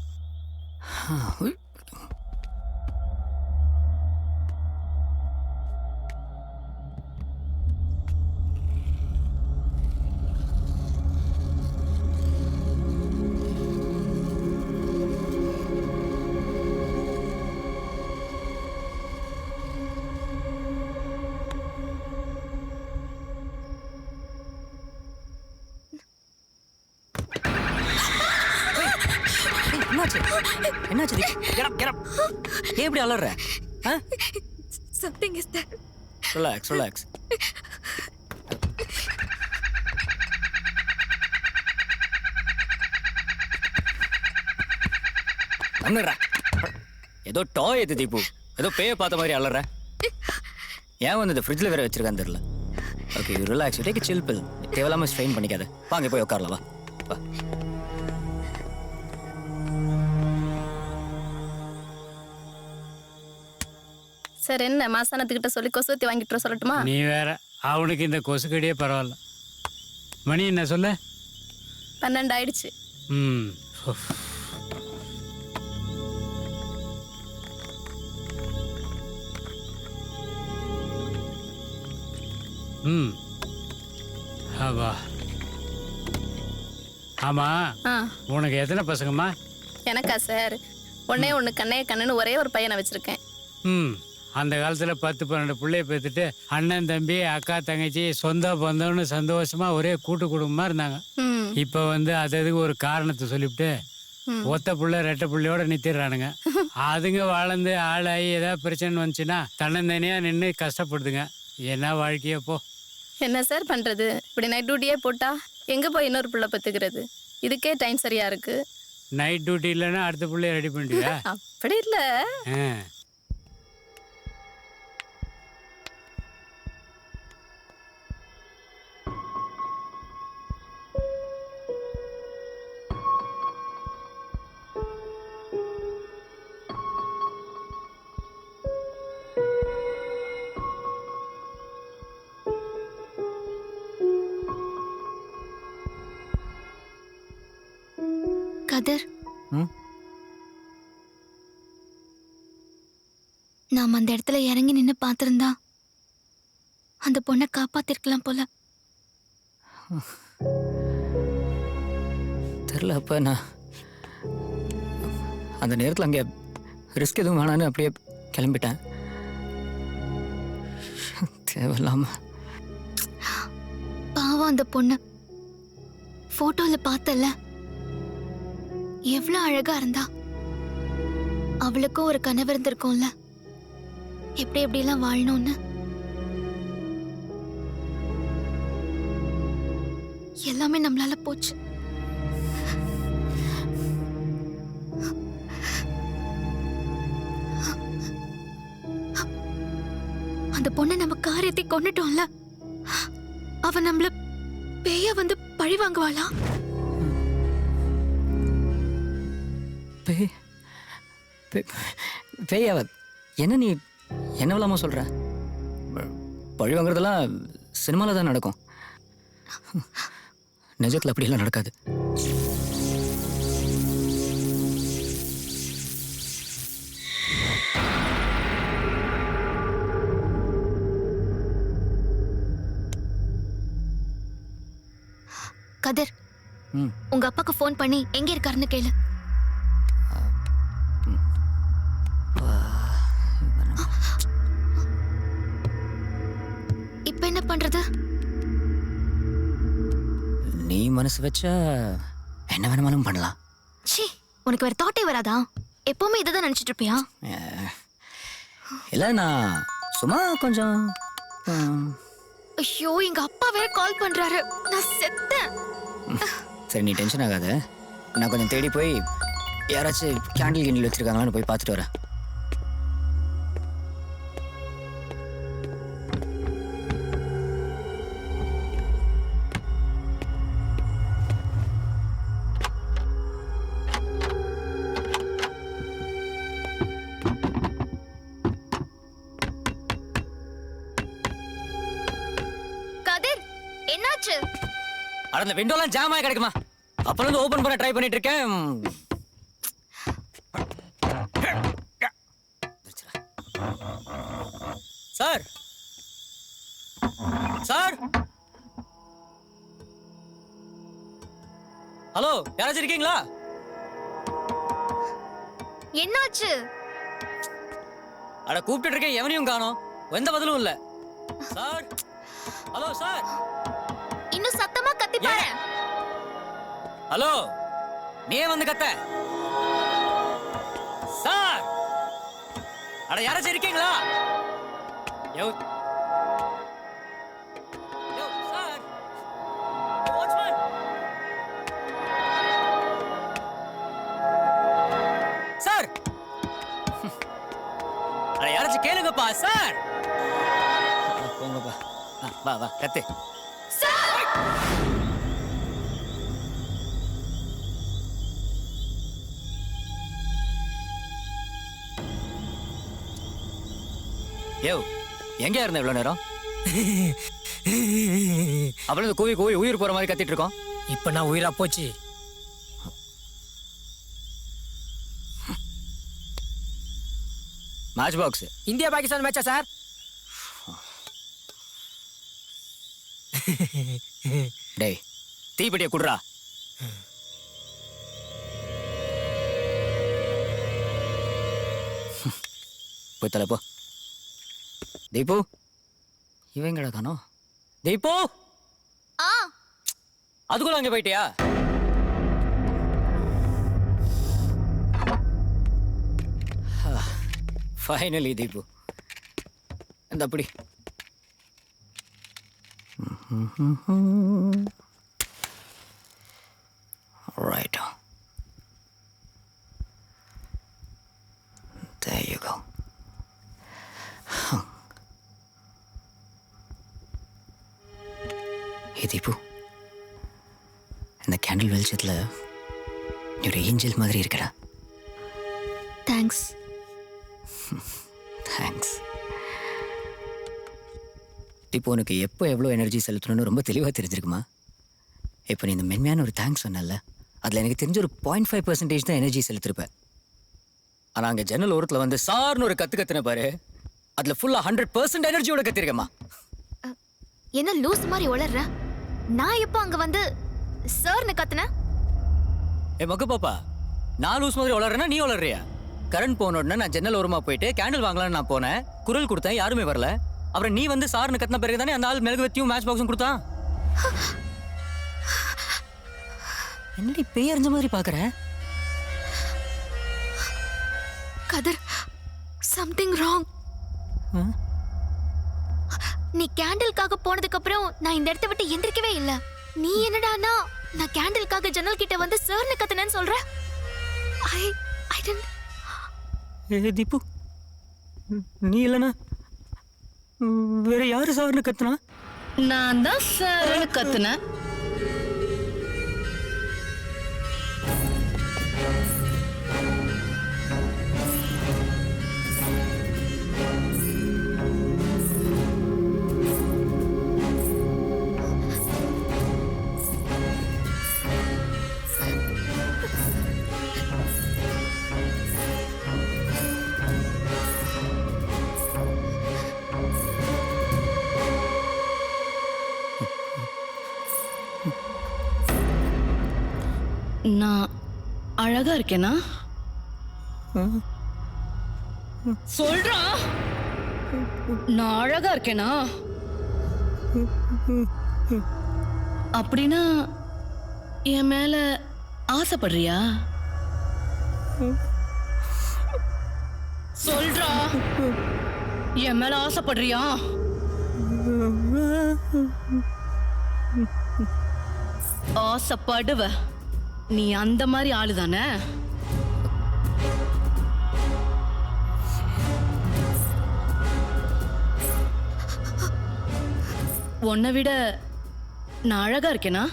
Speaker 3: என்னாச்சு என்னாச்சு get up ஏன் இப்படி அலற
Speaker 2: Something is there.
Speaker 3: relax அண்ணறா ஏதோ டாய் எது தீபு ஏதோ பேய பார்த்த மாதிரி அலற ஏன் வந்து இந்த ஃப்ரிட்ஜில் வேற வச்சிருக்கான்னு தெரியல okay relax take a chill pill தேவையில்லாம ஸ்ட்ரெயின் பண்ணிக்காத வாங்க போய் உட்காரலாம் வா
Speaker 9: சார் என்ன மாசானத்துக்கிட்ட சொல்லி கொசுத்தி வாங்கிட்டு வர சொல்லட்டுமா?
Speaker 7: நீ வேற அவனுக்கு இந்த கொசுக்கடியே பரவாயில்ல. மணி என்ன சொல்ல?
Speaker 9: 12 ஆயிடுச்சு.
Speaker 7: ம் ம் ஆவா ஆமா உனக்கு எத்தனை பசங்கம்மா?
Speaker 9: எனக்கா சார்? ஒன்னே ஒன்று கண்ணுன்னு ஒரே ஒரு பையனை வச்சிருக்கேன்.
Speaker 7: ம் அந்த காலத்தில் 10-12 பிள்ளைய பெற்றுட்டு அண்ணன் தம்பி அக்கா தங்கச்சி சொந்த பந்தம்னு சந்தோஷமா ஒரே கூட்டு குடும்பமாக இருந்தாங்க. இப்போ வந்து அதுக்கு ஒரு காரணத்தை சொல்லிவிட்டு ஒத்த புள்ள ரெட்டை புள்ளையோட நிறுத்திடுறானுங்க. அதுங்க வளர்ந்து ஆளாகி ஏதாவது பிரச்சனை வந்துச்சுன்னா தன்னந்தனியாக நின்று கஷ்டப்படுதுங்க. என்ன வாழ்க்கையோ போ.
Speaker 9: என்ன சார் பண்ணுறது? இப்படி நைட் டியூட்டியே போட்டா எங்கே போய் இன்னொரு பிள்ளை பத்துக்கிறது? இதுக்கே டைம் சரியா இருக்கு.
Speaker 7: நைட் டியூட்டி இல்லைன்னா அடுத்த பிள்ளைய ரெடி பண்ணிடுவா?
Speaker 9: அப்படி இல்லை.
Speaker 2: கதிர், நாம அந்த இடத்துல இறங்கி நின்று பார்த்திருந்தா அந்த பொண்ணை காப்பாத்திருக்கலாம் போல.
Speaker 3: தெரியல. அப்ப நான் அந்த நேரத்தில் அங்கே ரிஸ்க் எதுவும் வேணான்னு அப்படியே கிளம்பிட்டேன். தேவையில்லாம.
Speaker 2: பாவம் அந்த பொண்ணு. போட்டோல பார்த்தல எவ்வளவு அழகா இருந்தா. அவளுக்கும் ஒரு கனவு இருந்திருக்கும்ல, எப்படி எப்படி எல்லாம் வாழணும்னு. எல்லாமே நம்மளால போச்சு. அந்த பொண்ணை நம்ம காரியத்தை கொண்டுட்டோம்ல, அவ நம்மள பேய வந்து பழி வாங்குவாளா?
Speaker 3: பேயாவ என்ன நீ என்னவெல்லாமோ சொல்ற? பழி வாங்குறதெல்லாம் சினிமாவில் தான் நடக்கும். நிஜத்தில் அப்படியெல்லாம் நடக்காது.
Speaker 2: கதிர், உங்க அப்பாக்கு ஃபோன் பண்ணி எங்க இருக்காருன்னு கேளு. இப்ப என்ன பண்றது?
Speaker 3: நீ மனசு வச்சா என்ன வேணுமாலும் பண்ணலாம்.
Speaker 2: ச்சீ, உனக்கு வேற தாட்டே வராதா? எப்பவுமே இதை நினைச்சிட்டு இருப்பியா?
Speaker 3: இல்ல, நான் சும்மா கொஞ்சம்.
Speaker 2: ஐயோ, எங்க அப்பா வேற கால் பண்றாரு. நான் செத்தேன்.
Speaker 3: சரி, நீ டென்ஷன் ஆகாத. நான் கொஞ்சம் தேடி போய் யாராச்சும் கேண்டில் கிண்டில் வச்சிருக்காங்களான்னு போய் பார்த்துட்டு வரேன்.
Speaker 2: என்னாச்சு?
Speaker 3: அட, அந்த விண்டோலாம் ஜாம் ஆகி கிடக்குமா? அப்பல இருந்து ஓபன் பண்ண ட்ரை பண்ணிட்டு இருக்கேன். சார் சார், ஹலோ, யாராச்சும் இருக்கீங்களா?
Speaker 2: என்னாச்சு?
Speaker 3: அட, கூப்பிட்டு இருக்கேன், எவனையும் காணோம். எந்த பதிலும் இல்ல. Sir, hello sir.
Speaker 2: இன்னும் சத்தமா கத்தி பாரு.
Speaker 3: ஹலோ, நீ வந்து கத்த. அட யாராச்சும் இருக்கீங்களா? யோ யோ சார், வாட்ச்மேன் சார், அட யாராச்சும் கேளுங்கப்பா சார். போங்கப்பா, வா வா கத்து. யோ எங்க இருந்த இவ்வளவு நேரம்? அவ்வளவு கூவி கூவி உயிர் போற மாதிரி கத்திட்டு இருக்கோம்.
Speaker 11: இப்ப நான் உயிரா போச்சு.
Speaker 3: மேட்ச் பாக்ஸ்
Speaker 11: இந்தியா பாகிஸ்தான் மேட்சா சார்?
Speaker 3: டேய் தீப்பெட்டியை குடுறா. போய் தலை போ. தீபு இவங்கடா காணோம். தீபு அதுக்குள்ள அங்கே போயிட்டியா? ஃபைனலி தீபு இந்த அப்படி right. There you go. Hey Deepu, இந்த கேண்டில் வெளிச்சத்தில் நீ ஒரு ஏஞ்சல் மாதிரி இருக்கடா.
Speaker 2: தேங்க்ஸ்.
Speaker 3: தேங்க்ஸ். இப்போ உனக்கு எப்போ எவ்வளோ எனர்ஜி செலுத்தணும்னு ரொம்ப தெளிவாக தெரிஞ்சிருக்குமா? இப்போ நீ இந்த மென்மையான ஒரு தேங்க்ஸ் சொன்னல, அதில் எனக்கு தெரிஞ்ச ஒரு 0.5% தான் எனர்ஜி செலுத்திருப்பேன். ஆனால் அங்கே ஜன்னல் ஓரத்தில் வந்து சார்னு ஒரு கற்றுன பாரு, அதில் ஃபுல்லாக 100% எனர்ஜியோட கத்திருக்கேம்மா.
Speaker 2: என்ன லூஸ் மாதிரி உளர்ற? நான் எப்போ அங்க வந்து சார்னு கத்துன?
Speaker 3: ஏ மக்கு பாப்பா, நான் லூஸ் மாதிரி உளறேன்னா நீ உளறியா? கரண்ட் போன உடனே நான் ஜன்னல் ஓரமா போயிட்டு கேண்டில் வாங்கலாம்னு நான் போனேன். குரல் கொடுத்தேன், யாருமே வரல. அப்புறம் நீ வந்து சார்னு கத்தின பிறகு தானே அந்த ஆள் மெழுகுவத்தியும் மேட்ச் பாக்ஸும் கொடுத்தான். என்னடி பேய் அறிஞ்ச மாதிரி பாக்குற?
Speaker 2: கதர், சம்திங் ராங். நீ கேண்டிலுக்காக போனதுக்கு அப்புறம் நான் இந்த இடத்தை விட்டு எந்திரிக்கவே இல்ல. நீ என்னடானா நான் கேண்டிலுக்காக ஜன்னல் கிட்ட வந்து சார்னு கத்துனேன்னு சொல்ற? I didn't.
Speaker 3: ஏ தீபு, நீ இல்லனா வேற யாரு சார்னு கத்துனா?
Speaker 9: நான் தான் சார்னு கத்துனேன். நான் அழகா இருக்கேனா? சொல்றா, நான் அழகா இருக்கேனா? அப்படின்னா என் மேல ஆசைப்படுறியா? சொல்றா, என் மேல ஆசைப்படுறியா? ஆசைப்படுவ. நீ அந்த மாதிரி ஆளுதானே? உன்னை விட நான் அழகா இருக்கேனா?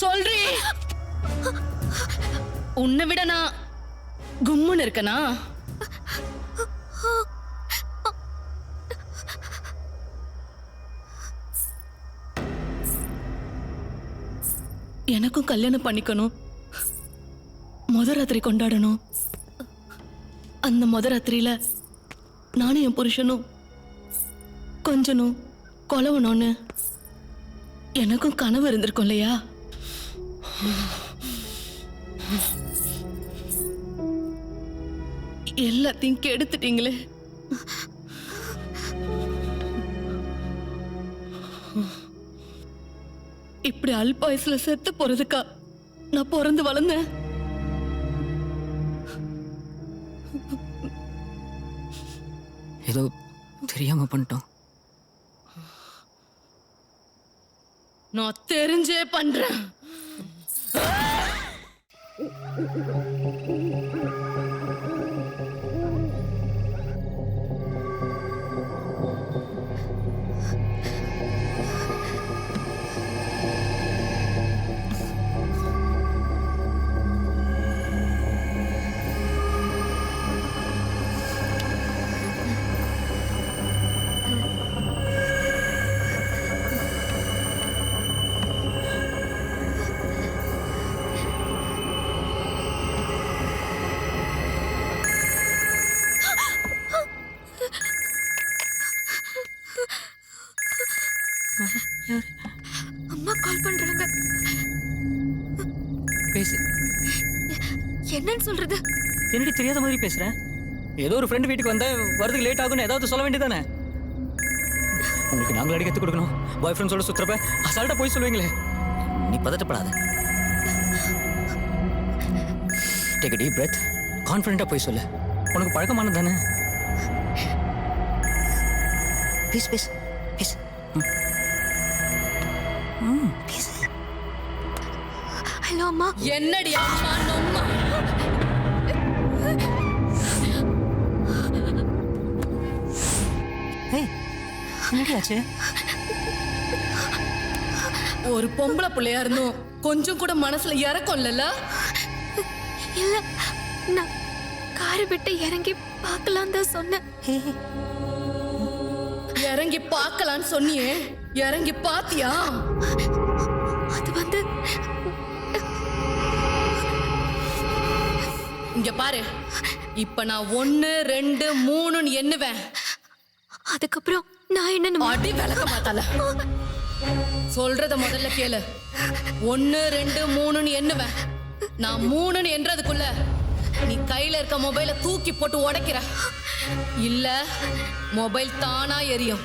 Speaker 9: சொல்றீ, உன்னை விட நான் கும்முன்னு இருக்கேனா? எனக்கும் கல்யாணம் பண்ணிக்கணும், முத ராத்திரி கொண்டாடணும். அந்த முத ராத்திரியில நானும் என் புருஷனும் கொஞ்சனும் கொலவணும்னு எனக்கும் கனவு இருந்திருக்கும் இல்லையா? எல்லாத்தையும் கெடுத்துட்டீங்களே. இப்படி அல்பாயுசுல செத்து போறதுக்கா நான் பிறந்து வளர்ந்தேன்?
Speaker 3: ஏதோ தெரியாம பண்ணிட்டோம்.
Speaker 9: நான் தெரிஞ்சே பண்றேன்.
Speaker 2: அம்மா கால் பண்றாங்க.
Speaker 3: பேசு.
Speaker 2: என்னன்னு சொல்றது?
Speaker 3: என்னடி தெரியாத மாதிரி பேசுறேன்? ஏதோ ஒரு ஃப்ரெண்ட் வீட்டுக்கு வந்தா வரதுக்கு லேட் ஆகும்னு ஏதாவது சொல்ல வேண்டியதானே? உங்களுக்கு நாங்கள் அடி கற்றுக் கொடுக்கணும். பாய் ஃப்ரெண்ட்ஸோட சுத்துறப்ப அசால்ட்டா போய் சொல்லுவீங்களே. நீ பதட்டப்படாத. Take a deep breath. கான்ஃபிடென்ட்டா போய் சொல்லு. உனக்கு பழக்கமானது தானே? பேசு பேசு பேசு. பேசு.
Speaker 2: ஹலோ அம்மா.
Speaker 9: என்னடி அம்மா நொம்மா?
Speaker 3: ஏய், என்னடி ஆச்சு?
Speaker 9: ஒரு பொம்பளை பிள்ளையா இருந்தும் கொஞ்சம் கூட மனசுல இறக்கம் இல்லல்ல?
Speaker 2: இல்ல, நான் காரை விட்டு இறங்கி பார்க்கலாம் தான் சொன்னேன்.
Speaker 9: இறங்கி பார்க்கலான்னு சொன்னியே, இறங்கி பாத்தியா?
Speaker 2: அது வந்து
Speaker 9: இங்க பாரு, இப்ப நான் 1 2 3ன்னு எண்ணுவேன்.
Speaker 2: அதுக்கப்புறம் நான் என்ன
Speaker 9: அடி விளக்க மாட்டால. சொல்றத முதல்ல கேளு. 1 2 3ன்னு எண்ணுவேன். நான் 3ன்னு எண்றதுக்குள்ள நீ கையில இருக்க மொபைலை தூக்கி போட்டு உடைக்கிற. இல்ல மொபைல் தானா எரியும்.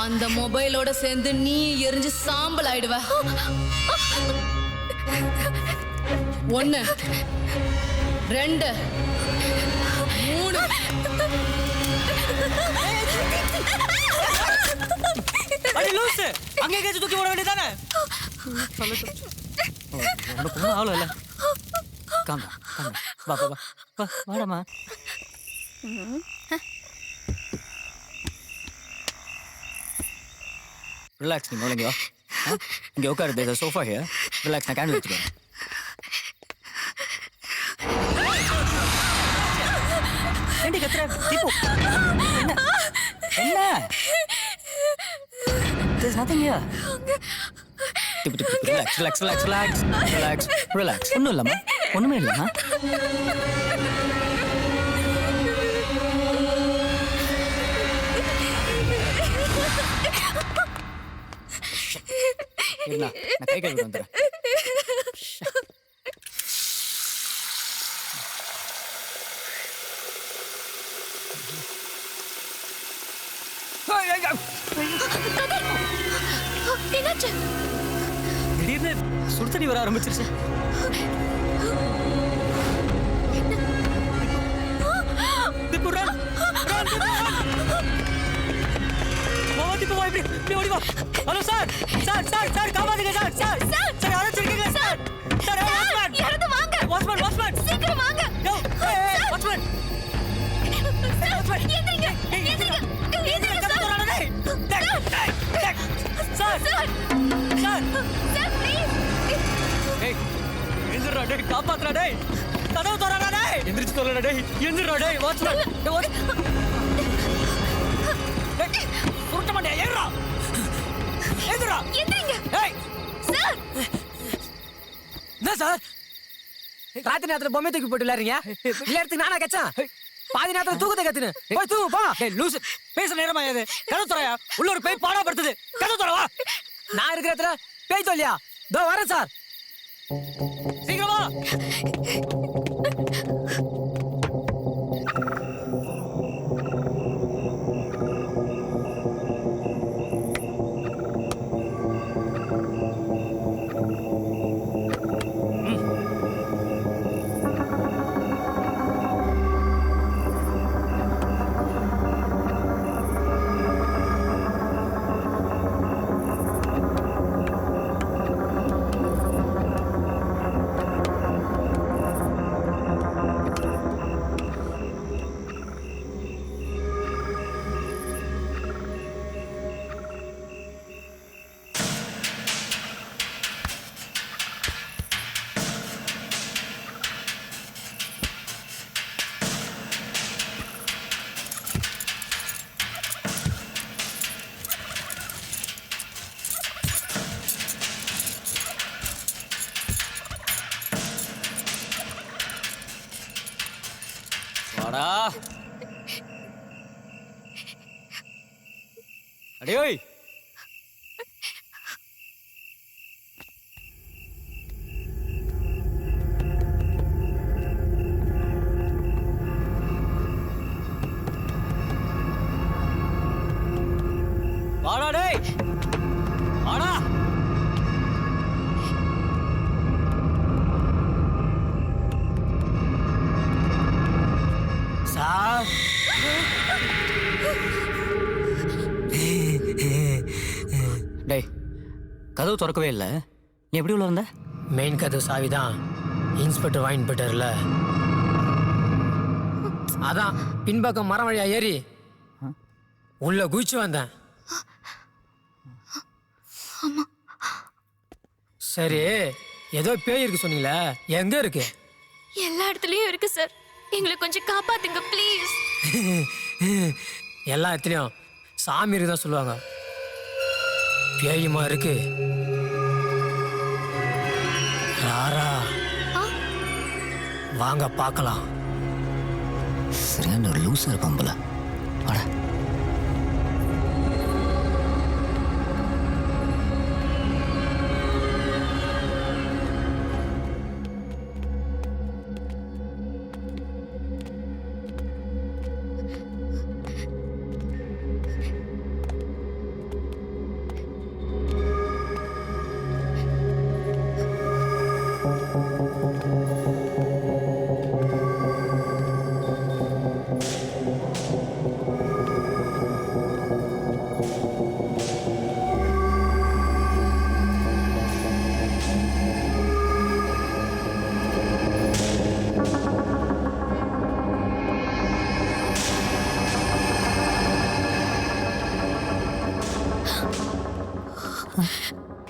Speaker 9: அந்த மொபைலோட சேர்ந்து நீ எரிஞ்சு சாம்பல் ஆயிடுவ. 1 2 3.
Speaker 3: அடி லூசு, அங்கே கேச்சு தூக்கி ஓட வேண்டியதானே? உனக்கு ஒன்றும் ஆகல இல்ல. காமா காமா, வா வா வா, வாடமா. ரிலாக்ஸ். நீ முதல்ல இங்கே வா. இங்கே உட்காரு. தேர் சோஃபா ஹியர். ரிலாக்ஸ். நான் கேண்டில் வச்சுக்கிறேன். ஏண்டி கத்துற? தீபு, என்ன என்ன? There's nothing here. Deepu Deepu, relax relax relax relax relax relax. ஒன்றும் இல்லைம்மா, ஒன்றுமே இல்லைம்மா. என்ன, நான் கை கழுவிட்டு வந்துடுறேன்.
Speaker 2: என்னாச்சு?
Speaker 3: திடீர்னு சுடுதண்ணி வர ஆரம்பிச்சிருச்சு. Deepu, run, run, Dீபு, run. மாமா, தீபு, வா, இப்படி ஓடி வா. Hello sir, sir sir sir, காப்பாத்துங்க சார், சார் சார், யாராச்சும் இருக்கீங்களா சார்? சார், வாட்ச்மேன்,
Speaker 2: யாராவது வாங்க.
Speaker 3: வாட்ச்மேன், வாட்ச்மேன்,
Speaker 2: சீக்கிரம் வாங்க.
Speaker 3: யோ, வாட்ச்மேன்,
Speaker 2: எந்திரிங்க, எந்திரிங்க, எந்திரிங்க sir.
Speaker 3: Sir sir sir,
Speaker 2: please.
Speaker 3: ஏய், எந்திரா டேய், காப்பாத்துறா டேய், கதவு தரடா டேய், எந்திரிச்சு சொல்லடா டேய், எந்திரா டேய், வாட்ச்மேன், டேய், சுருட்ட மாட்டியா? ஏறுடா, எந்திரா,
Speaker 2: எந்திரிங்க.
Speaker 3: ஏய்
Speaker 2: சார்,
Speaker 6: என்ன சார் ராத்திரி நேரத்துல பொம்மை தூக்கி போட்டு விளையாடுறீங்க? விளையாடுறதுக்கு நானா கச்சான்? பாதி நேரத்துல தூக்கத்தை கத்துன்னு போய் தூங்கு போ.
Speaker 3: டேய் லூசு, பேச நேரமா இது? கதவு தரையா? உள்ள ஒரு பேய் பாடா படுத்துது. கதவு தரவா?
Speaker 6: நான் இருக்கிற இடத்துல பேய் சொல்லியா? இதோ வரேன் சார்.
Speaker 3: சீக்கிரமா. அடேய் வாடா டேய் வாடா
Speaker 6: சார்
Speaker 3: டேய் கதவு திறக்கவே இல்லை நீ எப்படி உள்ள வந்த
Speaker 6: மெயின் கதவு சாவி தான் இன்ஸ்பெக்டர் வாங்கிட்டு போயிட்டார்ல, அதான் பின்பக்கம் மரம் வழியா ஏறி உள்ள குதிச்சு வந்தேன். சரி, ஏதோ பேய் இருக்கு சொன்னீங்களே, எங்க இருக்கு?
Speaker 2: எல்லா இடத்துலயும் இருக்கு சார். எங்களை கொஞ்சம் காப்பாத்துங்க ப்ளீஸ்.
Speaker 6: எல்லா இடத்துலயும் சாமி இருக்குதான் சொல்லுவாங்க, பேயுமா இருக்கு? யாரா வாங்க பார்க்கலாம்.
Speaker 3: சரியான ஒரு லூசர் பம்பல வாடா.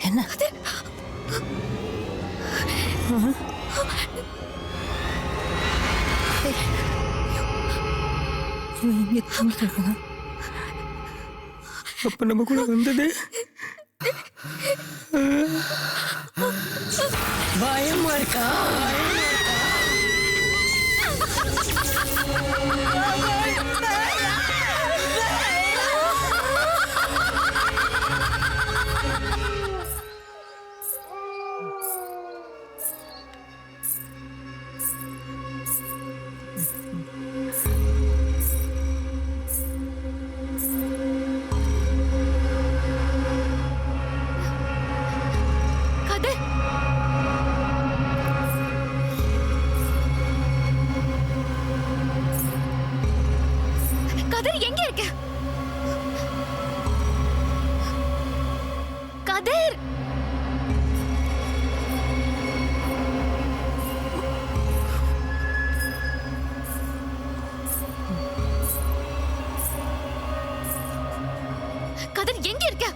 Speaker 3: என்ன அப்ப நம்ம கூட வந்தது
Speaker 6: பயமா இருக்கா?
Speaker 2: கதிர் எங்க இருக்க? கதிர் கதிர் எங்க இருக்க?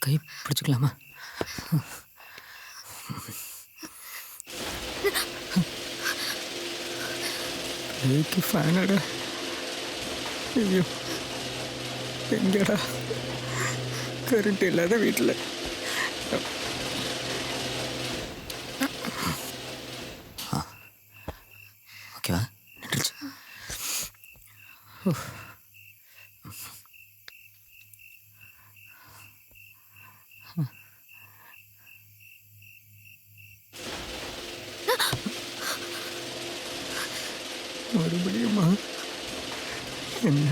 Speaker 3: கை பிடிச்சுக்கலாமா? கைக்கு ஃபேனடா. ஐயோ எங்கடா கரண்ட் இல்லாத வீட்டில். ஓகேவா? நின்றுச்சு. மறுபடியுமா என்ன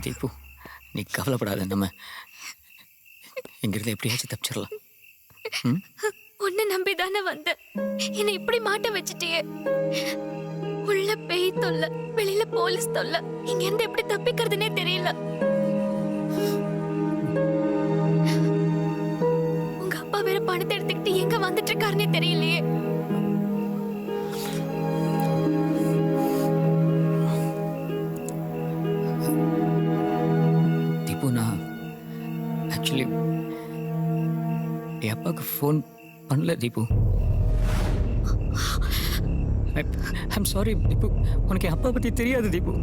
Speaker 3: தீபு நீ கவலைப்படாத, நம்ம இங்கிருந்து எப்படியாச்சும் தப்பிச்சிடலாம்.
Speaker 2: உன்னை நம்பி தானே வந்த, என்னை இப்படி மாட்ட வச்சுட்டியே. உள்ள பேய் தொல்லை, வெளியில போலீஸ் தொல்லை, இங்க இருந்து எப்படி தப்பிக்கிறதுனே தெரியல. உங்க அப்பா வேற பணத்தை எடுத்துக்கிட்டு எங்க வந்துட்டு இருக்காருன்னே தெரியலையே.
Speaker 3: நான் ஆக்சுவலி என் அப்பாவுக்கு ஃபோன் பண்ணல தீபு. ஐம் சாரி தீபு, உனக்கு என் அப்பா பற்றி தெரியாது தீபு.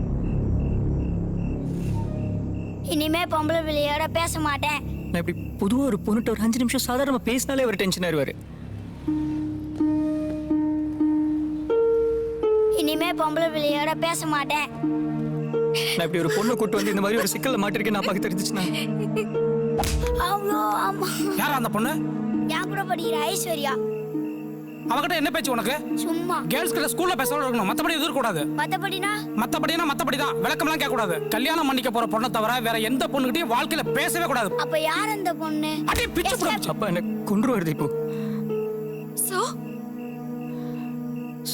Speaker 12: இனிமே பொம்பளை பிள்ளையோட பேச மாட்டேன்.
Speaker 3: நான் இப்படி பொதுவாக ஒரு பொண்ணுட்டு ஒரு 5 நிமிஷம் சாதாரணமாக பேசினாலே அவர் டென்ஷன் ஆயிடுவார்.
Speaker 12: இனிமே பொம்பளை பிள்ளையோட பேச மாட்டேன்.
Speaker 3: நான் இப்படி ஒரு பொண்ணை கூட்டு வந்து இந்த மாதிரி ஒரு சிக்கல்ல மாட்டிருக்கேன் நான் பார்க்க தெரிஞ்சிச்சுனா.
Speaker 6: யாரா அந்த பொண்ணு?
Speaker 12: என் கூட படிக்கிற ஐஸ்வர்யா.
Speaker 6: அவகிட்ட என்ன பேச்சு உனக்கு?
Speaker 12: சும்மா
Speaker 6: கேர்ள்ஸ் கிட்ட ஸ்கூல்ல பேசணும் இருக்கணும், மத்தபடி எதுவும் கூடாது. மத்தபடினா மத்தபடிதான், விளக்கம்லாம் கேட்க கூடாது. கல்யாணம் பண்ணிக்க போற பொண்ணை தவிர வேற எந்த பொண்ணுகிட்டயும் வாழ்க்கையில பேசவே கூடாது.
Speaker 12: அப்ப யார் அந்த பொண்ணு?
Speaker 6: அடி பிச்சு போடு.
Speaker 3: அப்பா என்ன கொன்றுவாரு தீபு.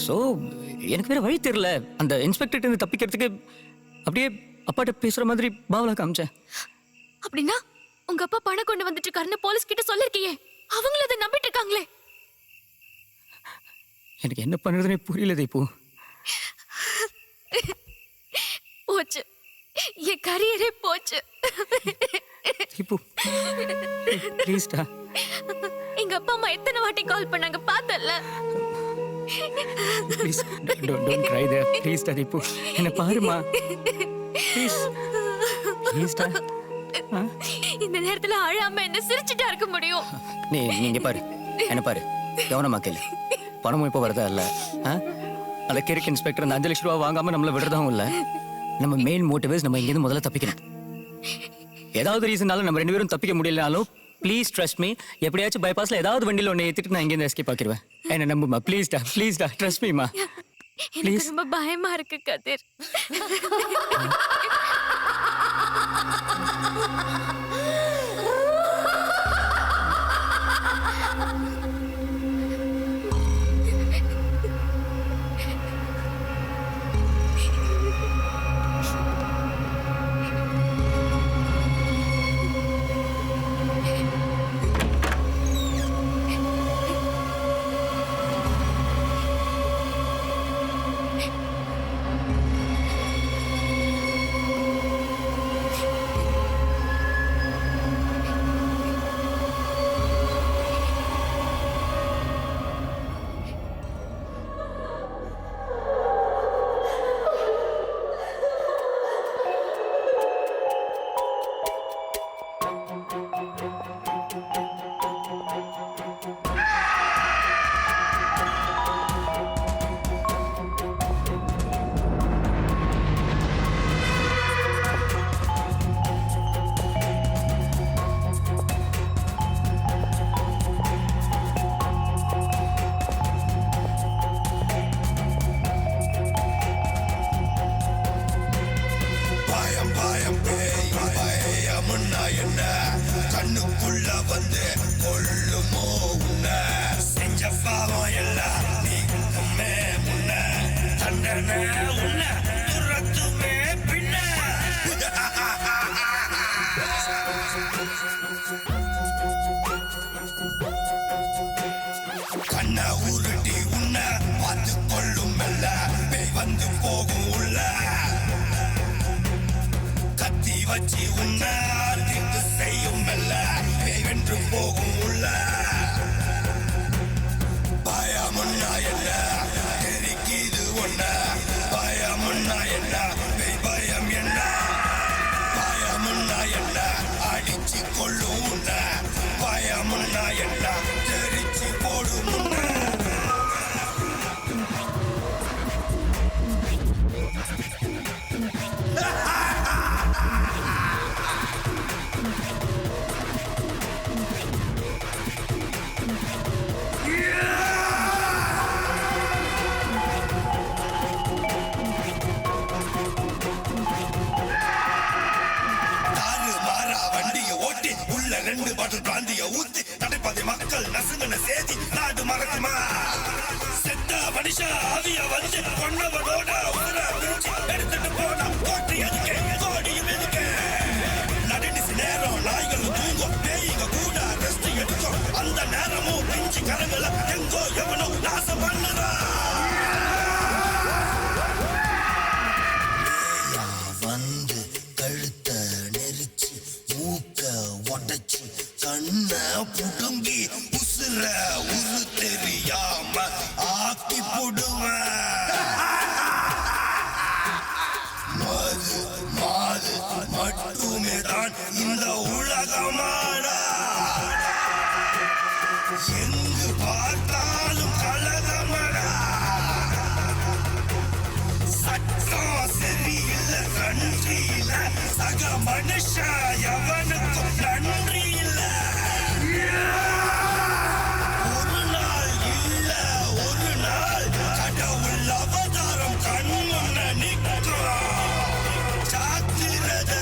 Speaker 3: சோ எனக்கு வேற வழி தெரியல. அந்த இன்ஸ்பெக்டர் இருந்து தப்பிக்கிறதுக்கு அப்படியே அப்பாட்ட பேசுற மாதிரி பாவலா காமிச்சேன்.
Speaker 2: அப்படின்னா உங்க அப்பா பணம் கொண்டு வந்துட்டு இருக்காருன்னு போலீஸ் கிட்ட சொல்லிருக்கீங்க, அவங்கள அதை நம்பிட்டு இருக்காங்களே.
Speaker 3: எனக்கு என்ன பண்ணுறதுனே புரியல தீபு.
Speaker 2: போச்சு, என் கரியரே போச்சு.
Speaker 3: தீபு ப்ளீஸ்டா.
Speaker 2: எங்க அப்பா அம்மா எத்தனை வாட்டி கால் பண்ணாங்க பார்த்தல.
Speaker 3: Please don't cry there please Deepu, என்ன பாருமா ப்ளீஸ் ப்ளீஸ்டா.
Speaker 2: இந்த நேரத்துல அழாம என்ன சிரிச்சுட்டா இருக்க முடியும்?
Speaker 3: நீங்க பாரு, என்ன பாரு, கவனமா கேளு. பணமும் இப்போ வரதா இல்லை. அந்த கிறுக்கு இன்ஸ்பெக்டர் அந்த 5 லட்சம் ரூபா வாங்காம நம்மள விடுறதாவும் இல்லை. நம்ம மெயின் மோட்டிவ்ஸ் நம்ம இங்கேருந்து முதல்ல தப்பிக்கணும். ஏதாவது ரீசனால நம்ம 2 பேரும் தப்பிக்க முடியலனாலும் ப்ளீஸ் ட்ரஸ்ட் மீ, எப்படியாச்சும் பைபாஸ்ல ஏதாவது வண்டியில் ஒன்று ஏற்றிட்டு நான் இங்கேருந்து எஸ்கேப் ஆக்கிடுவேன். என்ன நம்புமா ப்ளீஸ்டா, ப்ளீஸ்டா ட்ரஸ்ட் மீமா.
Speaker 2: எனக்கு ரொம்ப பயமா இருக்கு கதிர்.
Speaker 10: கண்ண உருட்டி உன்ன பார்த்து கொள்ளும் மெல்ல பேய் வந்து போகும் உள்ள கத்தி வச்சு உன்ன தீர்த்து செய்யும் மெல்ல பேய் வென்று போகும் உள்ள
Speaker 1: எல்லாம் தெரிச்சு போடும் ரெண்டு பாட்டில் பிராந்திய ஊத்தி நடைபாதை மக்கள் நசுங்கன சேதி நாடு மறக்குமா செத்த மனுஷா அவிய வந்து கொன்னவனோட உதரா பிரிச்சு எடுத்துட்டு போனா கோட்டை எதுக்கு கோடியும் எதுக்கு நடுநிசி நேரம் நாய்கள் தூங்கும் பேய்க கூட ரெஸ்ட் எடுக்கும் அந்த நேரமும் பிஞ்சு கரங்கள எங்கோ எவனோ நாசம் பண்ணுறா வந்து கழுத்த நெரிச்சு மூக்க உடைச்சு கண்ண புடுங்கி உசுர உரு தெரியாம ஆக்கி போடுவேன் மாது மாது மட்டுமே தான் இந்த உலகமாடா எங்கு பார்த்தாலும் கலகமடா சட்டம் சரியில்லை நன்றி இல்ல சக மனுஷா எவனுக்கும் நன்றி இல்ல ஒரு நாள் இல்ல ஒரு நாள் கடவுள் அவதாரம் கண்முன்ன நிற்கும் சாத்திரத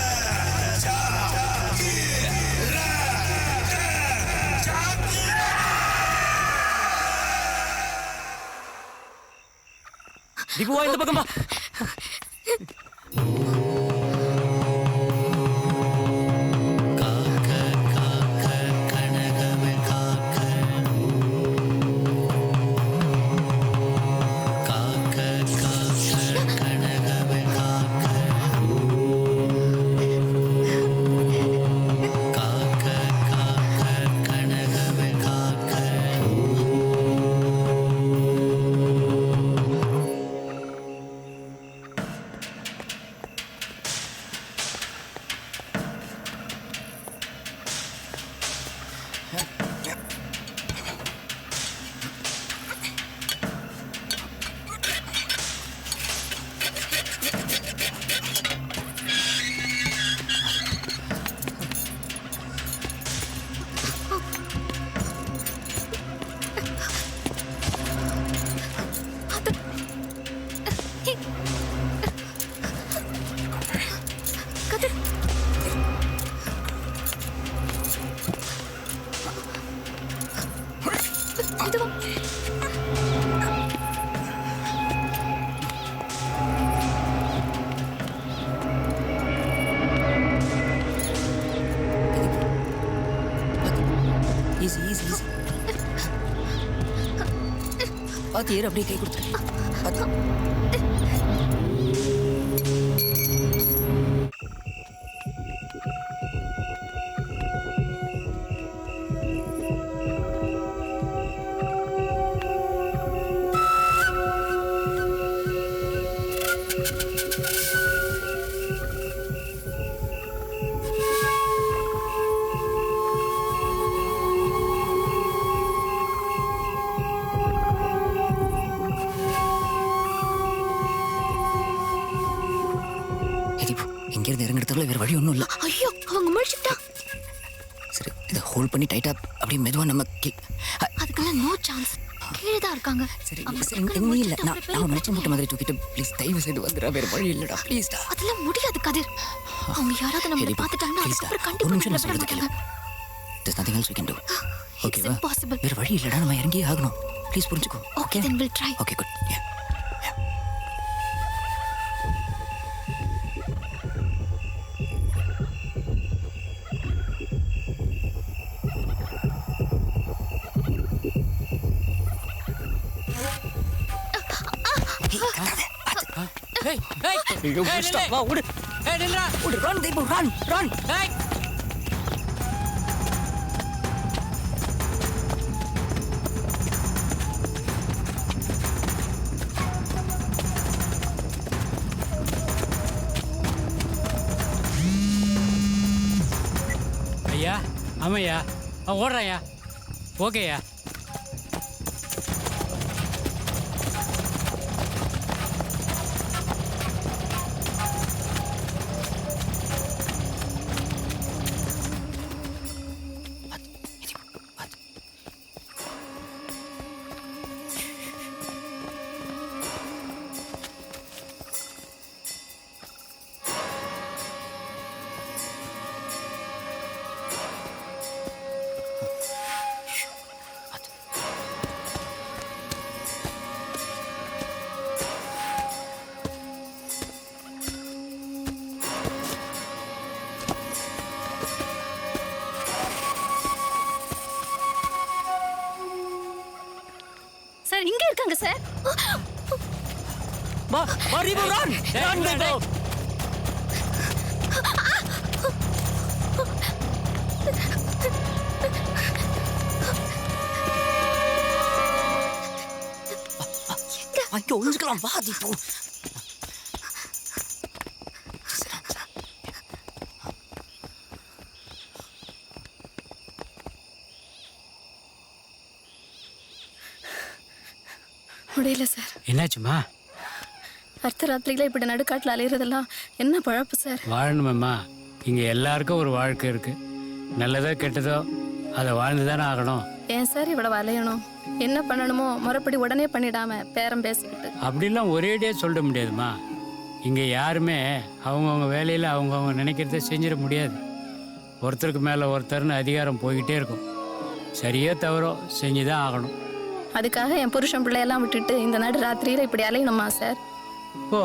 Speaker 3: தீபுவா இந்த பக்கமா ஈஸி ஈஸி ஈஸி பார்த்து ஏறு அப்படியே கை கொடுத்துரு இங்கிருந்து இறங்குறதுக்குள்ள வேற வழி ஒன்றும் இல்லை.
Speaker 2: ஐயோ அவங்க முடிச்சுட்டா.
Speaker 3: சரி இதை ஹோல்ட் பண்ணி டைட்டா அப்படியே மெதுவா நம்ம
Speaker 2: அதுக்கெல்லாம் நோ சான்ஸ். கீழே தான் இருக்காங்க.
Speaker 3: சரி நீ இல்லை நான் நினைச்ச மூட்டை மாதிரி தூக்கிட்டு ப்ளீஸ் தயவு செய்து வந்துடா, வேற வழி இல்லடா ப்ளீஸ்டா.
Speaker 2: அதெல்லாம் முடியாது கதிர். அவங்க யாராவது நம்மள பார்த்துட்டாங்கன்னா அதுக்கப்புறம் கண்டிப்பா
Speaker 3: சொல்றது கேளு. There's nothing else we can do.
Speaker 2: Okay, it's impossible.
Speaker 3: வேற வழி இல்லடா, நம்ம இறங்கி ஆகணும். ப்ளீஸ் புரிஞ்சுக்கோ.
Speaker 2: Okay, then we'll try.
Speaker 3: Okay, good. Yeah.
Speaker 7: Hey, hey!
Speaker 3: You stop. Wow, would
Speaker 7: Hey, Nilra!
Speaker 3: Run, Deepu, run, run!
Speaker 7: Hey! ஐயா ஆமையா அவன் ஓடுறாயா ஓகேயா.
Speaker 11: சார் இங்க இருக்காங்க சார்.
Speaker 3: வா வா ரீபோ ரன் ரன் ரீபோ. ஐயோ ஒளிஞ்சுக்கலாம் வா தீபு.
Speaker 11: முடியல சார்.
Speaker 7: என்னாச்சுமா?
Speaker 11: அர்த்த ராத்திரியில இப்படி நடுக்காட்டில் அலையிறதெல்லாம் என்ன பழப்பு சார்?
Speaker 7: வாழணுமேம்மா. இங்கே எல்லாருக்கும் ஒரு வாழ்க்கை இருக்கு. நல்லதோ கெட்டதோ அதை வாழ்ந்து தானே ஆகணும்.
Speaker 11: ஏன் சார் இவ்வளவு அலையணும்? என்ன பண்ணணுமோ முறைப்படி உடனே பண்ணிடாம பேரம் பேசிக்கிட்டு.
Speaker 7: அப்படிலாம் ஒரேடியே சொல்ல முடியாதுமா. இங்கே யாருமே அவங்கவுங்க வேலையில் அவங்கவுங்க நினைக்கிறத செஞ்சிட முடியாது. ஒருத்தருக்கு மேலே ஒருத்தர்னு அதிகாரம் போய்கிட்டே இருக்கும். சரியோ தவறோ செஞ்சு தான் ஆகணும்.
Speaker 11: அதுக்காக என் புருஷன் பிள்ளையெல்லாம் விட்டுட்டு இந்த நடு ராத்திரியில இப்படி அலையணுமா சார்?
Speaker 7: இப்போ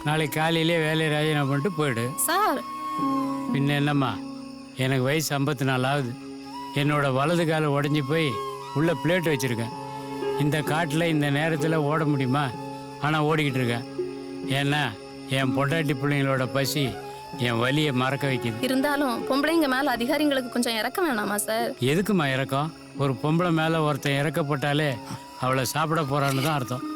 Speaker 7: நாளைக்கு காலையிலே வேலையை ராஜினாமா பண்ணிட்டு போயிடு.
Speaker 11: சார்
Speaker 7: பின்ன என்னம்மா, எனக்கு வயசு 54 ஆகுது. என்னோட வலது காலை உடஞ்சி போய் உள்ள பிளேட் வச்சுருக்கேன். இந்த காட்டில் இந்த நேரத்தில் ஓட முடியுமா? ஆனால் ஓடிக்கிட்டு இருக்கேன். ஏன்னா என் பொண்டாட்டி பிள்ளைங்களோட பசி என் வலியை மறக்க வைக்குது.
Speaker 11: இருந்தாலும் பொம்பளைங்க மேல அதிகாரிங்களுக்கு கொஞ்சம் இறக்க வேணாமா சார்?
Speaker 7: எதுக்குமா இறக்கம்? ஒரு பொம்பளை மேலே ஒருத்தன் இறக்கப்பட்டாலே அவளை சாப்பிட போறான்னு தான் அர்த்தம்.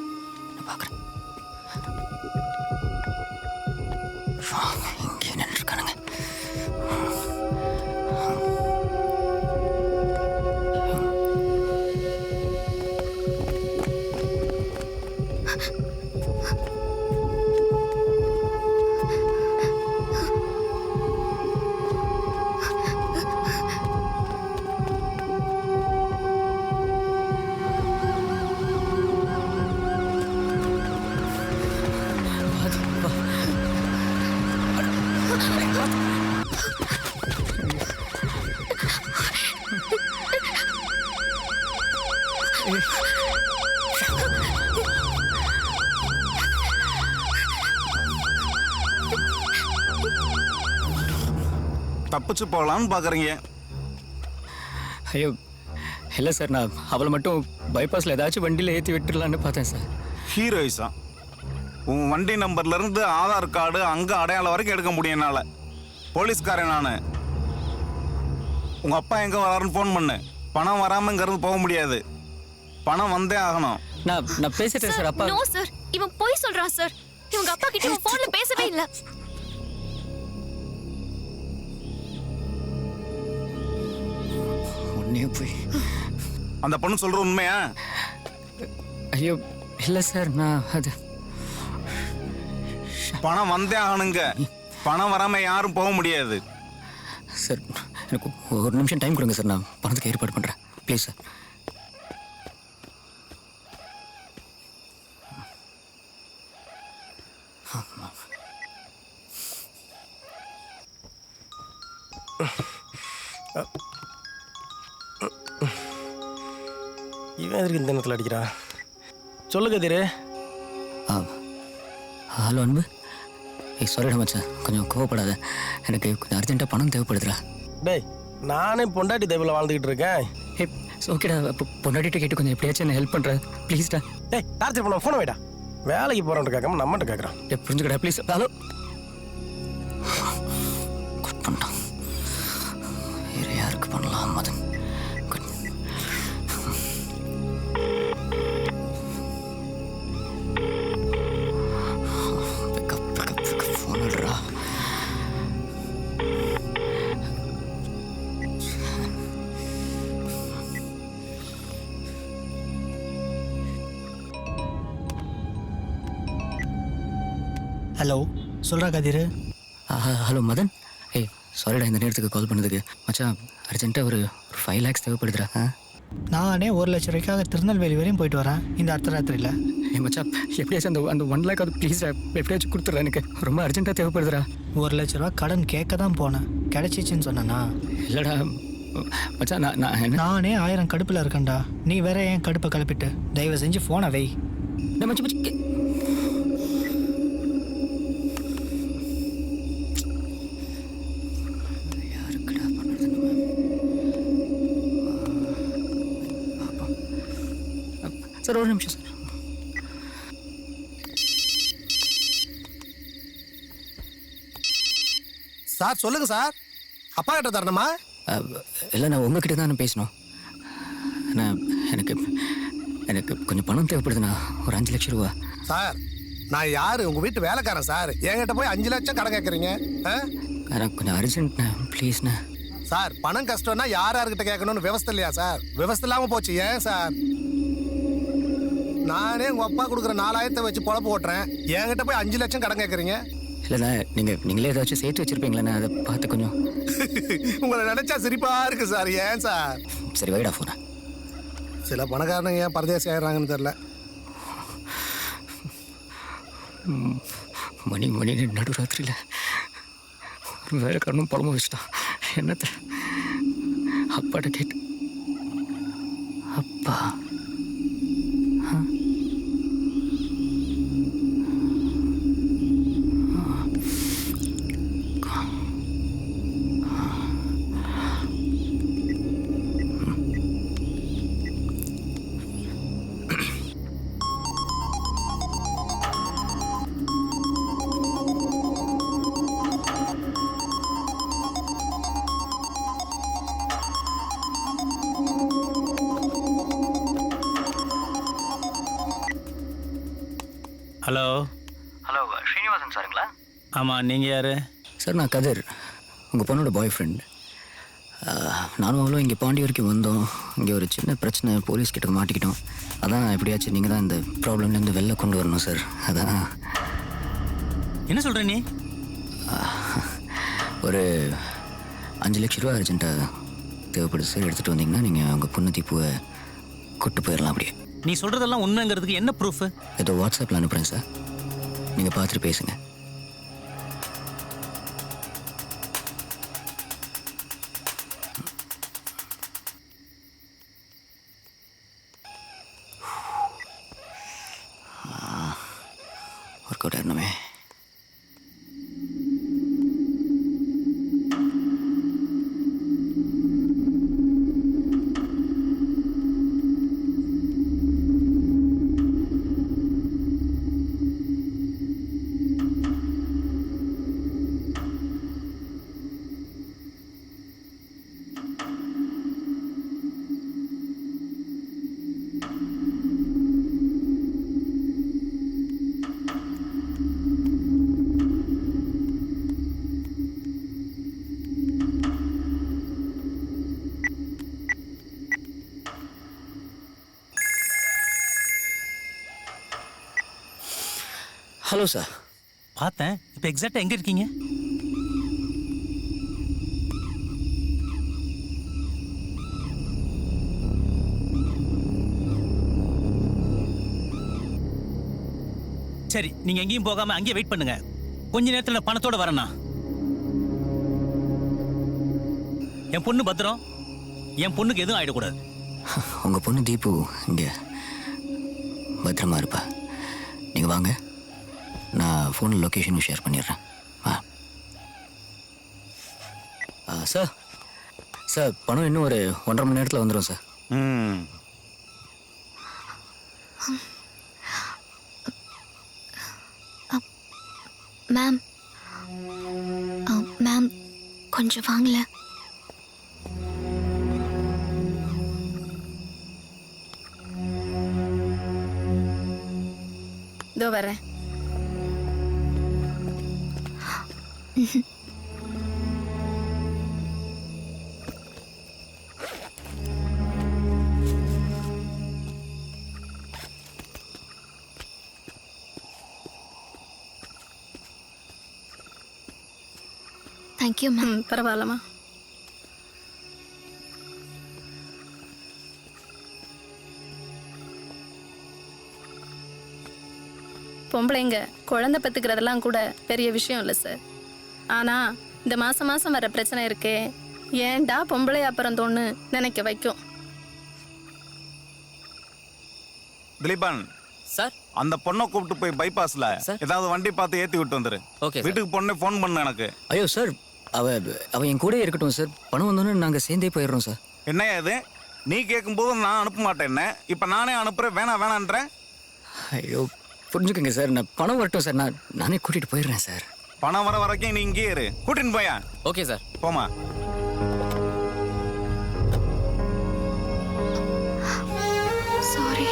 Speaker 8: தப்பிச்சு போகலான்னு பார்க்குறீங்க.
Speaker 3: ஐயோ இல்லை சார், நான் அவளை மட்டும் பைபாஸில் ஏதாச்சும் வண்டியில் ஏற்றி விட்டுடலான்னு பார்த்தேன் சார்.
Speaker 8: ஹீரோயிஸா? உன் வண்டி நம்பர்லேருந்து ஆதார் கார்டு அங்கே அடையாளம் வரைக்கும் எடுக்க முடியும் என்னால். போலீஸ்காரன் நான். உங்கள் அப்பா எங்கே வராருன்னு ஃபோன் பண்ணு. பணம் வராமங்கிறது போக முடியாது. பணம் வந்தே ஆகணும்.
Speaker 3: நான் பேசிட்டேன் சார். அப்பா
Speaker 2: நோ சார், இவன் போய் சொல்றான் சார். இவங்க அப்பா கிட்ட போன்ல பேசவே இல்ல.
Speaker 3: உன்னையே போய்
Speaker 8: அந்த பொண்ணு சொல்ற உண்மையா?
Speaker 3: ஐயோ இல்லை சார், நான் அது
Speaker 8: பணம் வந்தே ஆகணுங்க. பணம் வராம யாரும் போக முடியாது
Speaker 3: சார். எனக்கு ஒரு நிமிஷம் டைம் கொடுங்க சார், நான் பணத்துக்கு ஏற்பாடு பண்ணுறேன் ப்ளீஸ் சார்.
Speaker 5: இவன் எதுக்கு இந்த நேரத்தில் அடிக்கிறா? சொல்லு கதிரு.
Speaker 3: ஹலோ அன்பு. சாரிடா மச்சான், கொஞ்சம் கோவப்படாத. எனக்கு கொஞ்சம் அர்ஜென்ட்டாக பணம் தேவைப்படுதுடா.
Speaker 5: டேய், நானே பொண்டாட்டி தேவையில் வாழ்ந்துக்கிட்டு இருக்கேன்.
Speaker 3: ஓகேடா, பொண்டாட்டிகிட்ட கேட்டு கொஞ்சம் எப்படியாச்சும் என்ன ஹெல்ப் பண்ணுறேன் ப்ளீஸ்டா.
Speaker 5: டேய், டார்ச்சர் பண்ண ஃபோனை வைடா. வேலைக்கு போகிறோன்ட்டு கேட்காம நம்மகிட்ட கேட்குறான்.
Speaker 3: புரிஞ்சுக்கடா ப்ளீஸ். ஹலோ குட் பண்ணான். வேறு யாருக்கு பண்ணலாம் மதன்?
Speaker 13: ஹலோ சொல்கிறா கதிர்.
Speaker 3: ஹலோ மதன். ஏய் சாரிடா இந்த நேரத்துக்கு கால் பண்ணதுக்கு. மச்சான் அர்ஜென்ட்டாக ஒரு 5 lakhs தேவைப்படுதுடா.
Speaker 13: நானே 1 லட்ச ரூபாய்க்காக திருநெல்வேலி வரையும் போயிட்டு வரேன் இந்த அர்த்தராத்திரியில்.
Speaker 3: ஏ மச்சான் எப்படியாச்சும் அந்த 1 lakh அது ப்ளீஸ் எப்படியாச்சும் கொடுத்துட்றேன், எனக்கு ரொம்ப அர்ஜென்ட்டாக தேவைப்படுதுடா.
Speaker 13: 1 லட்ச ரூபா கடன் கேட்க தான் போனேன், கிடைச்சிச்சின்னு சொன்னேன்னா?
Speaker 3: இல்லைடா மச்சான் நான்
Speaker 13: நானே 1000 கடுப்பில் இருக்கேன்டா, நீ வேற ஏன் கடுப்பை கிளப்பிட்டு? தயவு செஞ்சு ஃபோனை வை.
Speaker 3: மச்சான் சார் ஒரு நிமிஷம் சார்.
Speaker 5: சார் சொல்லுங்க சார். அப்பா கிட்ட தரணுமா?
Speaker 3: இல்லை நான் உங்ககிட்ட தான் பேசணும். நான் எனக்கு கொஞ்சம் பணம் தேவைப்படுதுண்ணா, ஒரு 5 லட்சம் ரூபா.
Speaker 5: சார் நான் யாரு? உங்க வீட்டு வேலைக்காரன் சார். என்கிட்ட போய் 5 லட்சம் கடன் கேட்குறீங்க?
Speaker 3: எனக்கு கொஞ்சம் அர்ஜென்ட்ண்ணா ப்ளீஸ்ண்ணா.
Speaker 5: சார் பணம் கஷ்டம்னா யார்கிட்ட கேட்கணும்னு விவஸ்தை இல்லையா சார்? விவஸ்தை இல்லாமல் போச்சு. ஏன் சார்? நானே உங்க அப்பா கொடுக்குற 4000 வச்சு பொழப்பு ஓட்டுறேன், என்கிட்ட போய் 5 லட்சம் கடன் கேட்குறீங்க?
Speaker 3: இல்லைண்ணா நீங்களே ஏதாச்சும் சேர்த்து வச்சிருப்பீங்களேண்ணா, அதை பார்த்து கொஞ்சம்.
Speaker 5: உங்களை நினைச்சா சிரிப்பா இருக்கு சார். ஏன் சார்?
Speaker 3: சரி வைடா ஃபோனை.
Speaker 5: சில பணக்காரனுங்க ஏன் பரதேசி ஆயிடுறாங்கன்னு தெரியல.
Speaker 3: மணி நடுராத்திரியில் ஒரு வேலைக்காரனும் பழமும் வச்சுட்டான். என்னத்த அப்பாட்ட கேட்டு அப்பா
Speaker 14: ஹலோ
Speaker 3: ஸ்ரீனிவாசன் சாருங்களா?
Speaker 14: ஆமாம், நீங்கள் யார்?
Speaker 3: சார் நான் கதிர், உங்கள் பொண்ணோட பாய் ஃப்ரெண்ட். நானும் அவ்வளோ இங்கே பாண்டி வரைக்கும் வந்தோம். இங்கே ஒரு சின்ன பிரச்சனை, போலீஸ் கிட்ட மாட்டிக்கிட்டோம். அதான் எப்படியாச்சும் நீங்கள் தான் இந்த ப்ராப்ளம்லேருந்து வெளில கொண்டு வரணும் சார். அதான்.
Speaker 14: என்ன சொல்கிற நீ?
Speaker 3: ஒரு 5 லட்ச ரூபா அர்ஜென்ட்டாக தேவைப்படுது சார். எடுத்துகிட்டு வந்தீங்கன்னா நீங்கள் உங்கள் பொண்ணு தீப்புவை கூட்டு போயிடலாம். அப்படியே
Speaker 14: நீ சொல்கிறதெல்லாம் உண்மைங்கிறதுக்கு என்ன ப்ரூஃபு?
Speaker 3: ஏதோ வாட்ஸ்அப்பில் அனுப்புகிறேன் சார், நீங்கள் பார்த்துட்டு பேசுங்க. ஒர்க் அவுட் ஆகணுமே. Hello sir.
Speaker 14: பார்த்தேன். இப்போ எக்ஸாக்டாக எங்கே இருக்கீங்க? சரி, நீங்கள் எங்கேயும் போகாமல் அங்கேயே வெயிட் பண்ணுங்க. கொஞ்ச நேரத்தில் நான் பணத்தோடு வரேண்ணா. என் பொண்ணு பத்திரம், என் பொண்ணுக்கு எதுவும் ஆகிடக்கூடாது.
Speaker 3: உங்கள் பொண்ணு தீபு இங்கே பத்திரமா இருப்பா. நீங்கள் வாங்க, நான் ஃபோனில் லொக்கேஷனும் ஷேர் பண்ணிடுறேன். சார் பணம் இன்னும் ஒரு 1.5 மணி நேரத்தில் வந்துடும் சார்.
Speaker 2: மேம் கொஞ்சம் வாங்கல.
Speaker 11: இதோ வரேன்.
Speaker 2: Thank you ma'am.
Speaker 11: பரவாயில்லம்மா. பொம்பளைங்க குழந்தை பெற்றுக்கிறதெல்லாம் கூட பெரிய விஷயம் இல்லை சார். ஆனால் இந்த மாதம் மாதம் வர பிரச்சனை இருக்கே, ஏன்டா பொம்பளை அப்புறம் தோணு நினைக்க வைக்கும்.
Speaker 8: திலீபன்
Speaker 3: சார்,
Speaker 8: அந்த பொண்ணை கூப்பிட்டு போய் பைபாஸ்ல ஏதாவது வண்டி பார்த்து ஏற்றி விட்டு வந்துரு.
Speaker 3: ஓகே.
Speaker 8: வீட்டுக்கு பொண்ணே ஃபோன் பண்ணு எனக்கு.
Speaker 3: ஐயோ சார், அவ என் கூட இருக்கட்டும் சார். பணம் வந்தோன்னே நாங்கள் சேர்ந்தே போயிடுறோம் சார்.
Speaker 8: என்னையா இது? நீ கேட்கும்போது நான் அனுப்ப மாட்டேன், இப்போ நானே அனுப்புறேன். வேணான்றேன்.
Speaker 3: ஐயோ புரிஞ்சுக்கங்க சார், நான் பணம் வரட்டும் சார், நானே கூட்டிகிட்டு போயிடுறேன் சார்.
Speaker 8: பணம் வர வரைக்கும் நீ இங்கே இரு. கூட்டின்னு போயா?
Speaker 3: Okay sir.
Speaker 8: போமா.
Speaker 2: சாரி.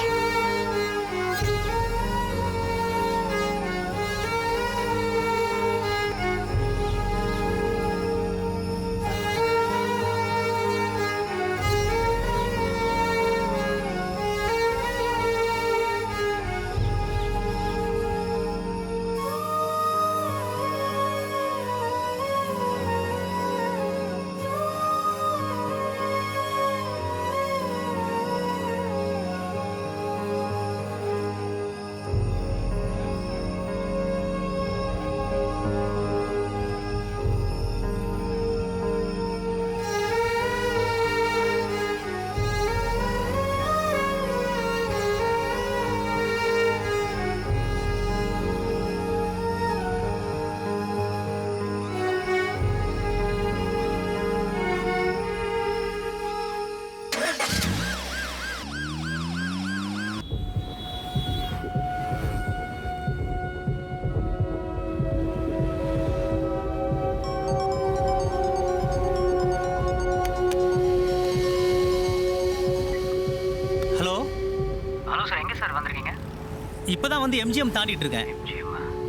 Speaker 14: இப்பதான் வந்து எம்ஜிஎம் தாண்டிட்டு இருக்கேன்.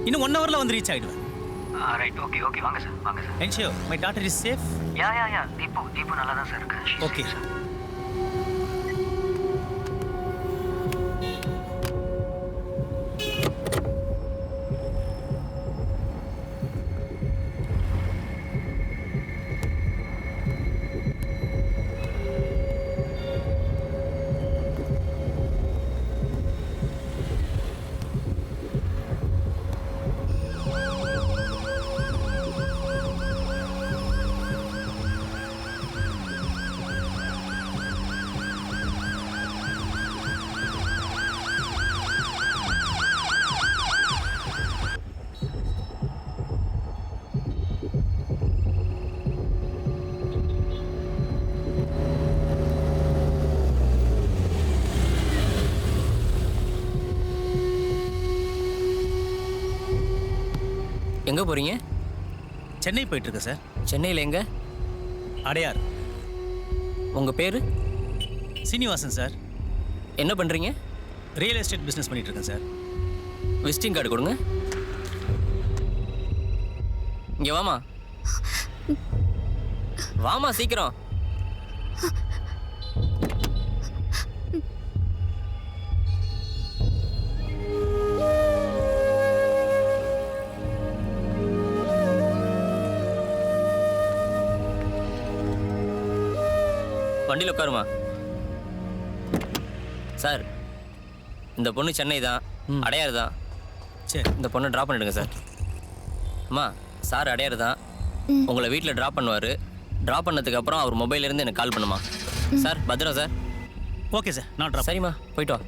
Speaker 14: இன்னும் 1 ஹவர்ல வந்து ரீச் ஆயிடுவேன்.
Speaker 3: ரைட், ஓகே ஓகே, வாங்க சார், வாங்க sir.
Speaker 14: Ensure my daughter is safe.
Speaker 3: Yeah Deepu நல்லா தான் சார் இருக்கு.
Speaker 14: ஓகே.
Speaker 3: எங்கே போகிறீங்க?
Speaker 14: சென்னை போயிட்டு இருக்கேன் சார்.
Speaker 3: சென்னையில் எங்கே?
Speaker 14: அடையார்.
Speaker 3: உங்கள் பேர்?
Speaker 14: சீனிவாசன் சார்.
Speaker 3: என்ன பண்ணுறீங்க?
Speaker 14: ரியல் எஸ்டேட் பிஸ்னஸ் பண்ணிட்டு இருக்கேன் சார்.
Speaker 3: விசிட்டிங் கார்டு கொடுங்க. இங்கே வாமா, வாமா சீக்கிரம். வண்டியில் உட்காருமா. சார், இந்த பொண்ணு சென்னை தான், அடையாறு தான்.
Speaker 14: சரி,
Speaker 3: இந்த பொண்ணை ட்ராப் பண்ணிடுங்க சார். அம்மா, சார் அடையாறு தான், உங்களை வீட்டில் ட்ராப் பண்ணுவார். ட்ராப் பண்ணதுக்கு அப்புறம் அவர் மொபைல்லேருந்து எனக்கு கால் பண்ணுமா. சார் பத்திரம் சார்.
Speaker 14: ஓகே சார், நான் ட்ராப்.
Speaker 3: சரிம்மா, போயிட்டு வா.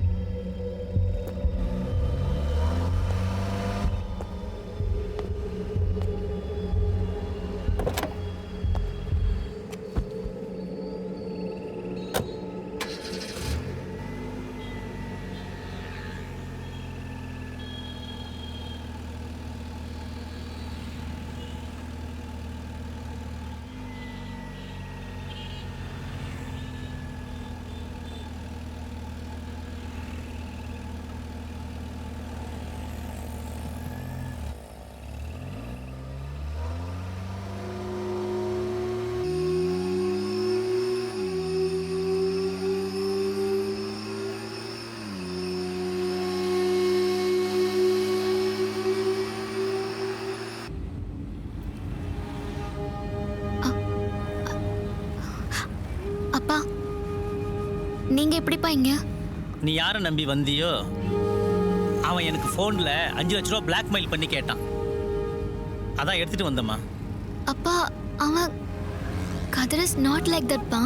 Speaker 2: நீங்க எப்படிப்பா இங்க?
Speaker 14: நீ யாரை நம்பி வந்தியோ அவன் எனக்கு ஃபோனில் 5 லட்ச ரூபா பிளாக்மெயில் பண்ணி கேட்டான். அதான் எடுத்துட்டு வந்தம்மா.
Speaker 2: அப்பா அவன் கதிர் இஸ் நாட் லைக் தட் பா.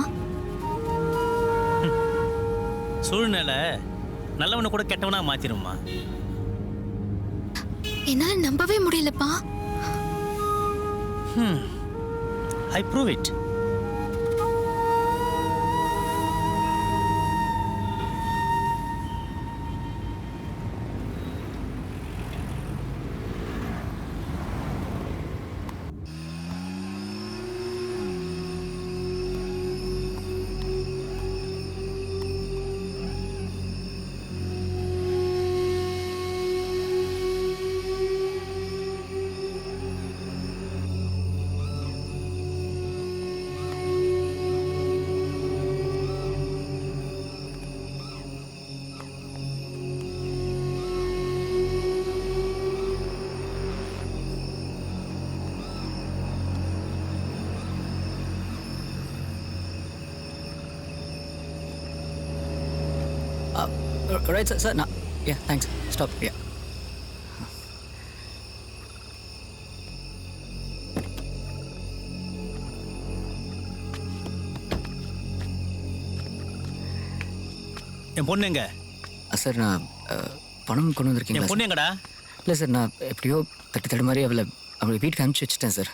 Speaker 14: சூழ்நிலை நல்லவனை கூட கெட்டவனா மாத்திரும்மா.
Speaker 2: என்னால நம்பவே முடியலப்பா.
Speaker 14: ஐ prove it.
Speaker 3: Right, sir. No. Yeah, thanks. Stop. Yeah.
Speaker 14: என் பொண்ணு எங்க?
Speaker 3: சார் நான் பணம் கொண்டு வந்திருக்கீங்களா?
Speaker 14: என் பொண்ணு எங்கடா?
Speaker 3: இல்லை சார், நான் எப்படியோ தட்டு மாதிரி அவளை வீட்டுக்கு அனுப்பிச்சி வச்சுட்டேன் sir.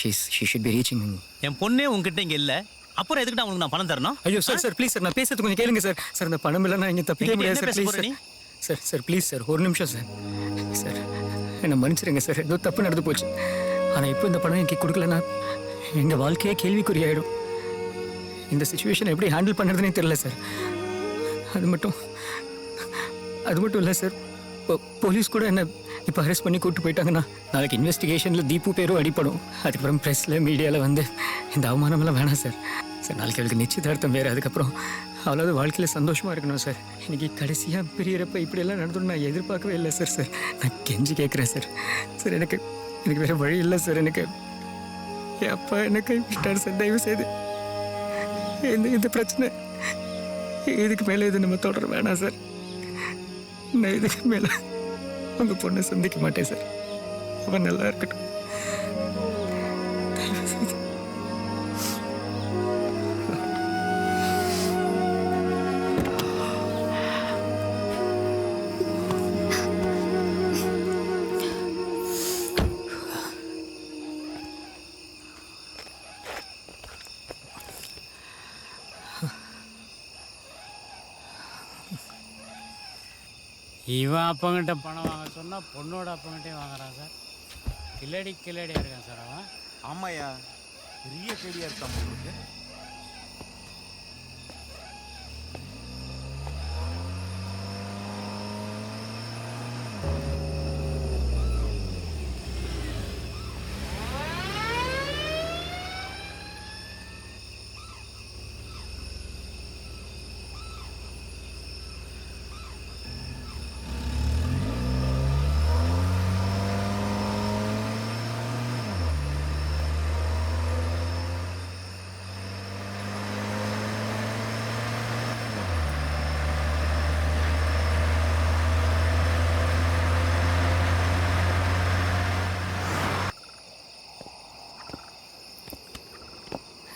Speaker 3: She should be reaching.
Speaker 14: என் பொண்ணே உங்ககிட்ட இங்கே இல்லை, அப்புறம் எதுக்கிட்ட உங்களுக்கு நான் பணம் தரணும்?
Speaker 3: ஐயோ சார் ப்ளீஸ் சார், நான் பேசுறது கொஞ்சம் கேளுங்க சார். சார் இந்த பணம் இல்லை நான் இங்கே தப்பிக்க முடியாது sir. Please sir. Sir please sir, ஒரு நிமிஷம் சார். சார் என்னை மன்னிச்சிருங்க சார், ஏதோ தப்பு நடந்து போச்சு. ஆனால் இப்போ இந்த பணம் எனக்கு கொடுக்கலன்னா எங்கள் வாழ்க்கையே கேள்விக்குறியாயிடும். இந்த சுச்சுவேஷனை எப்படி ஹேண்டில் பண்ணுறதுனே தெரியல சார். அது மட்டும் இல்லை சார், போலீஸ் கூட என்ன இப்போ அரெஸ்ட் பண்ணி கூப்பிட்டு போயிட்டாங்கன்னா நாளைக்கு இன்வெஸ்டிகேஷனில் தீபு பேரும் அடிப்படும். அதுக்கப்புறம் ப்ரெஸ்ஸில் மீடியாவில் வந்து இந்த அவமானமெல்லாம் வேணாம் சார். சார் நாளைக்கு அவளுக்கு நிச்சயதார்த்தம் வேறு, அதுக்கப்புறம் அவ்வளோது வாழ்க்கையில் சந்தோஷமாக இருக்கணும் சார். இன்றைக்கி கடைசியாக பிரியறப்ப இப்படியெல்லாம் நடந்துடும் நான் எதிர்பார்க்கவே இல்லை சார். சார் நான் கெஞ்சி கேட்குறேன் சார். சார் எனக்கு வேறு வழி இல்லை சார். எனக்கு என் அப்பா என்ன கைவிட்டார் சார். தயவு செய்து இந்த பிரச்சனை இதுக்கு மேலே இது நம்ம தொடர வேணாம் சார். நான் இதுக்கு மேலே உங்கள் பொண்ணை சந்திக்க மாட்டேன் சார். அவன் நல்லா இருக்கட்டும். தயவு செய்து
Speaker 7: இவன் அப்பங்கிட்ட பணம் வாங்க சொன்னால் பொண்ணோட அப்பங்கிட்டே வாங்குறான் சார். கிளடியாக இருக்கான் சார் அவன்.
Speaker 8: ஆமாய்யா, பெரிய கேடியா இருக்கான் உங்களுக்கு.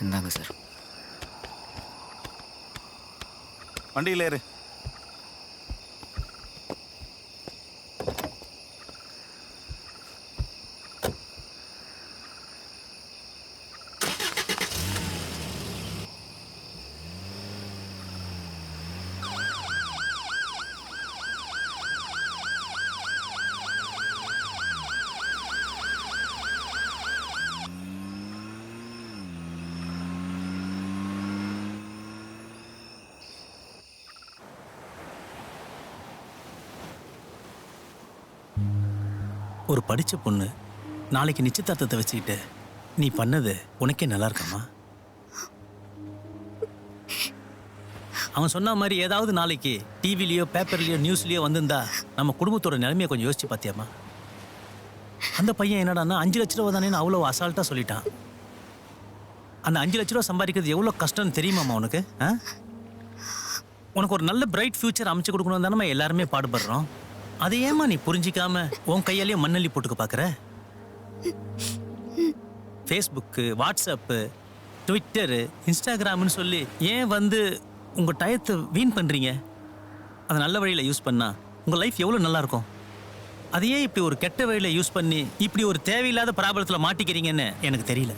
Speaker 3: இந்தாங்க சார்.
Speaker 8: வண்டியில் ஏறு.
Speaker 14: ஒரு படித்த பொண்ணு நாளைக்கு நிச்சயதார்த்தத்தை வச்சுக்கிட்டு நீ பண்ணது உனக்கே நல்லா இருக்காமா? அவன் சொன்ன மாதிரி ஏதாவது நாளைக்கு டிவிலையோ பேப்பர்லையோ நியூஸ்லையோ வந்திருந்தா நம்ம குடும்பத்தோட நிலைமையை கொஞ்சம் யோசிச்சு பார்த்தியாமா? அந்த பையன் என்னடான்னா 5 லட்ச ரூபா தானேன்னு அவ்வளோ அசால்ட்டாக சொல்லிட்டான். அந்த 5 லட்ச ரூபா சம்பாதிக்கிறது எவ்வளோ கஷ்டம்னு தெரியுமாம்மா உனக்கு? உனக்கு ஒரு நல்ல பிரைட் ஃபியூச்சர் அமைச்சு கொடுக்கணும் தானே எல்லாருமே பாடுபடுறோம். அதை ஏமா நீ புரிஞ்சிக்காம உன் கையாலேயே மண்ணள்ளி போட்டுக்க பார்க்குற? ஃபேஸ்புக்கு, வாட்ஸ்அப்பு, ட்விட்டரு, இன்ஸ்டாகிராம்னு சொல்லி ஏன் வந்து உங்கள் டயத்தை வீண் பண்ணுறீங்க? அதை நல்ல வழியில் யூஸ் பண்ணா உங்கள் லைஃப் எவ்வளோ நல்லாயிருக்கும். அதையே இப்படி ஒரு கெட்ட வழியில் யூஸ் பண்ணி இப்படி ஒரு தேவையில்லாத ப்ராப்ளத்தில் மாட்டிக்கிறீங்கன்னு எனக்கு தெரியல.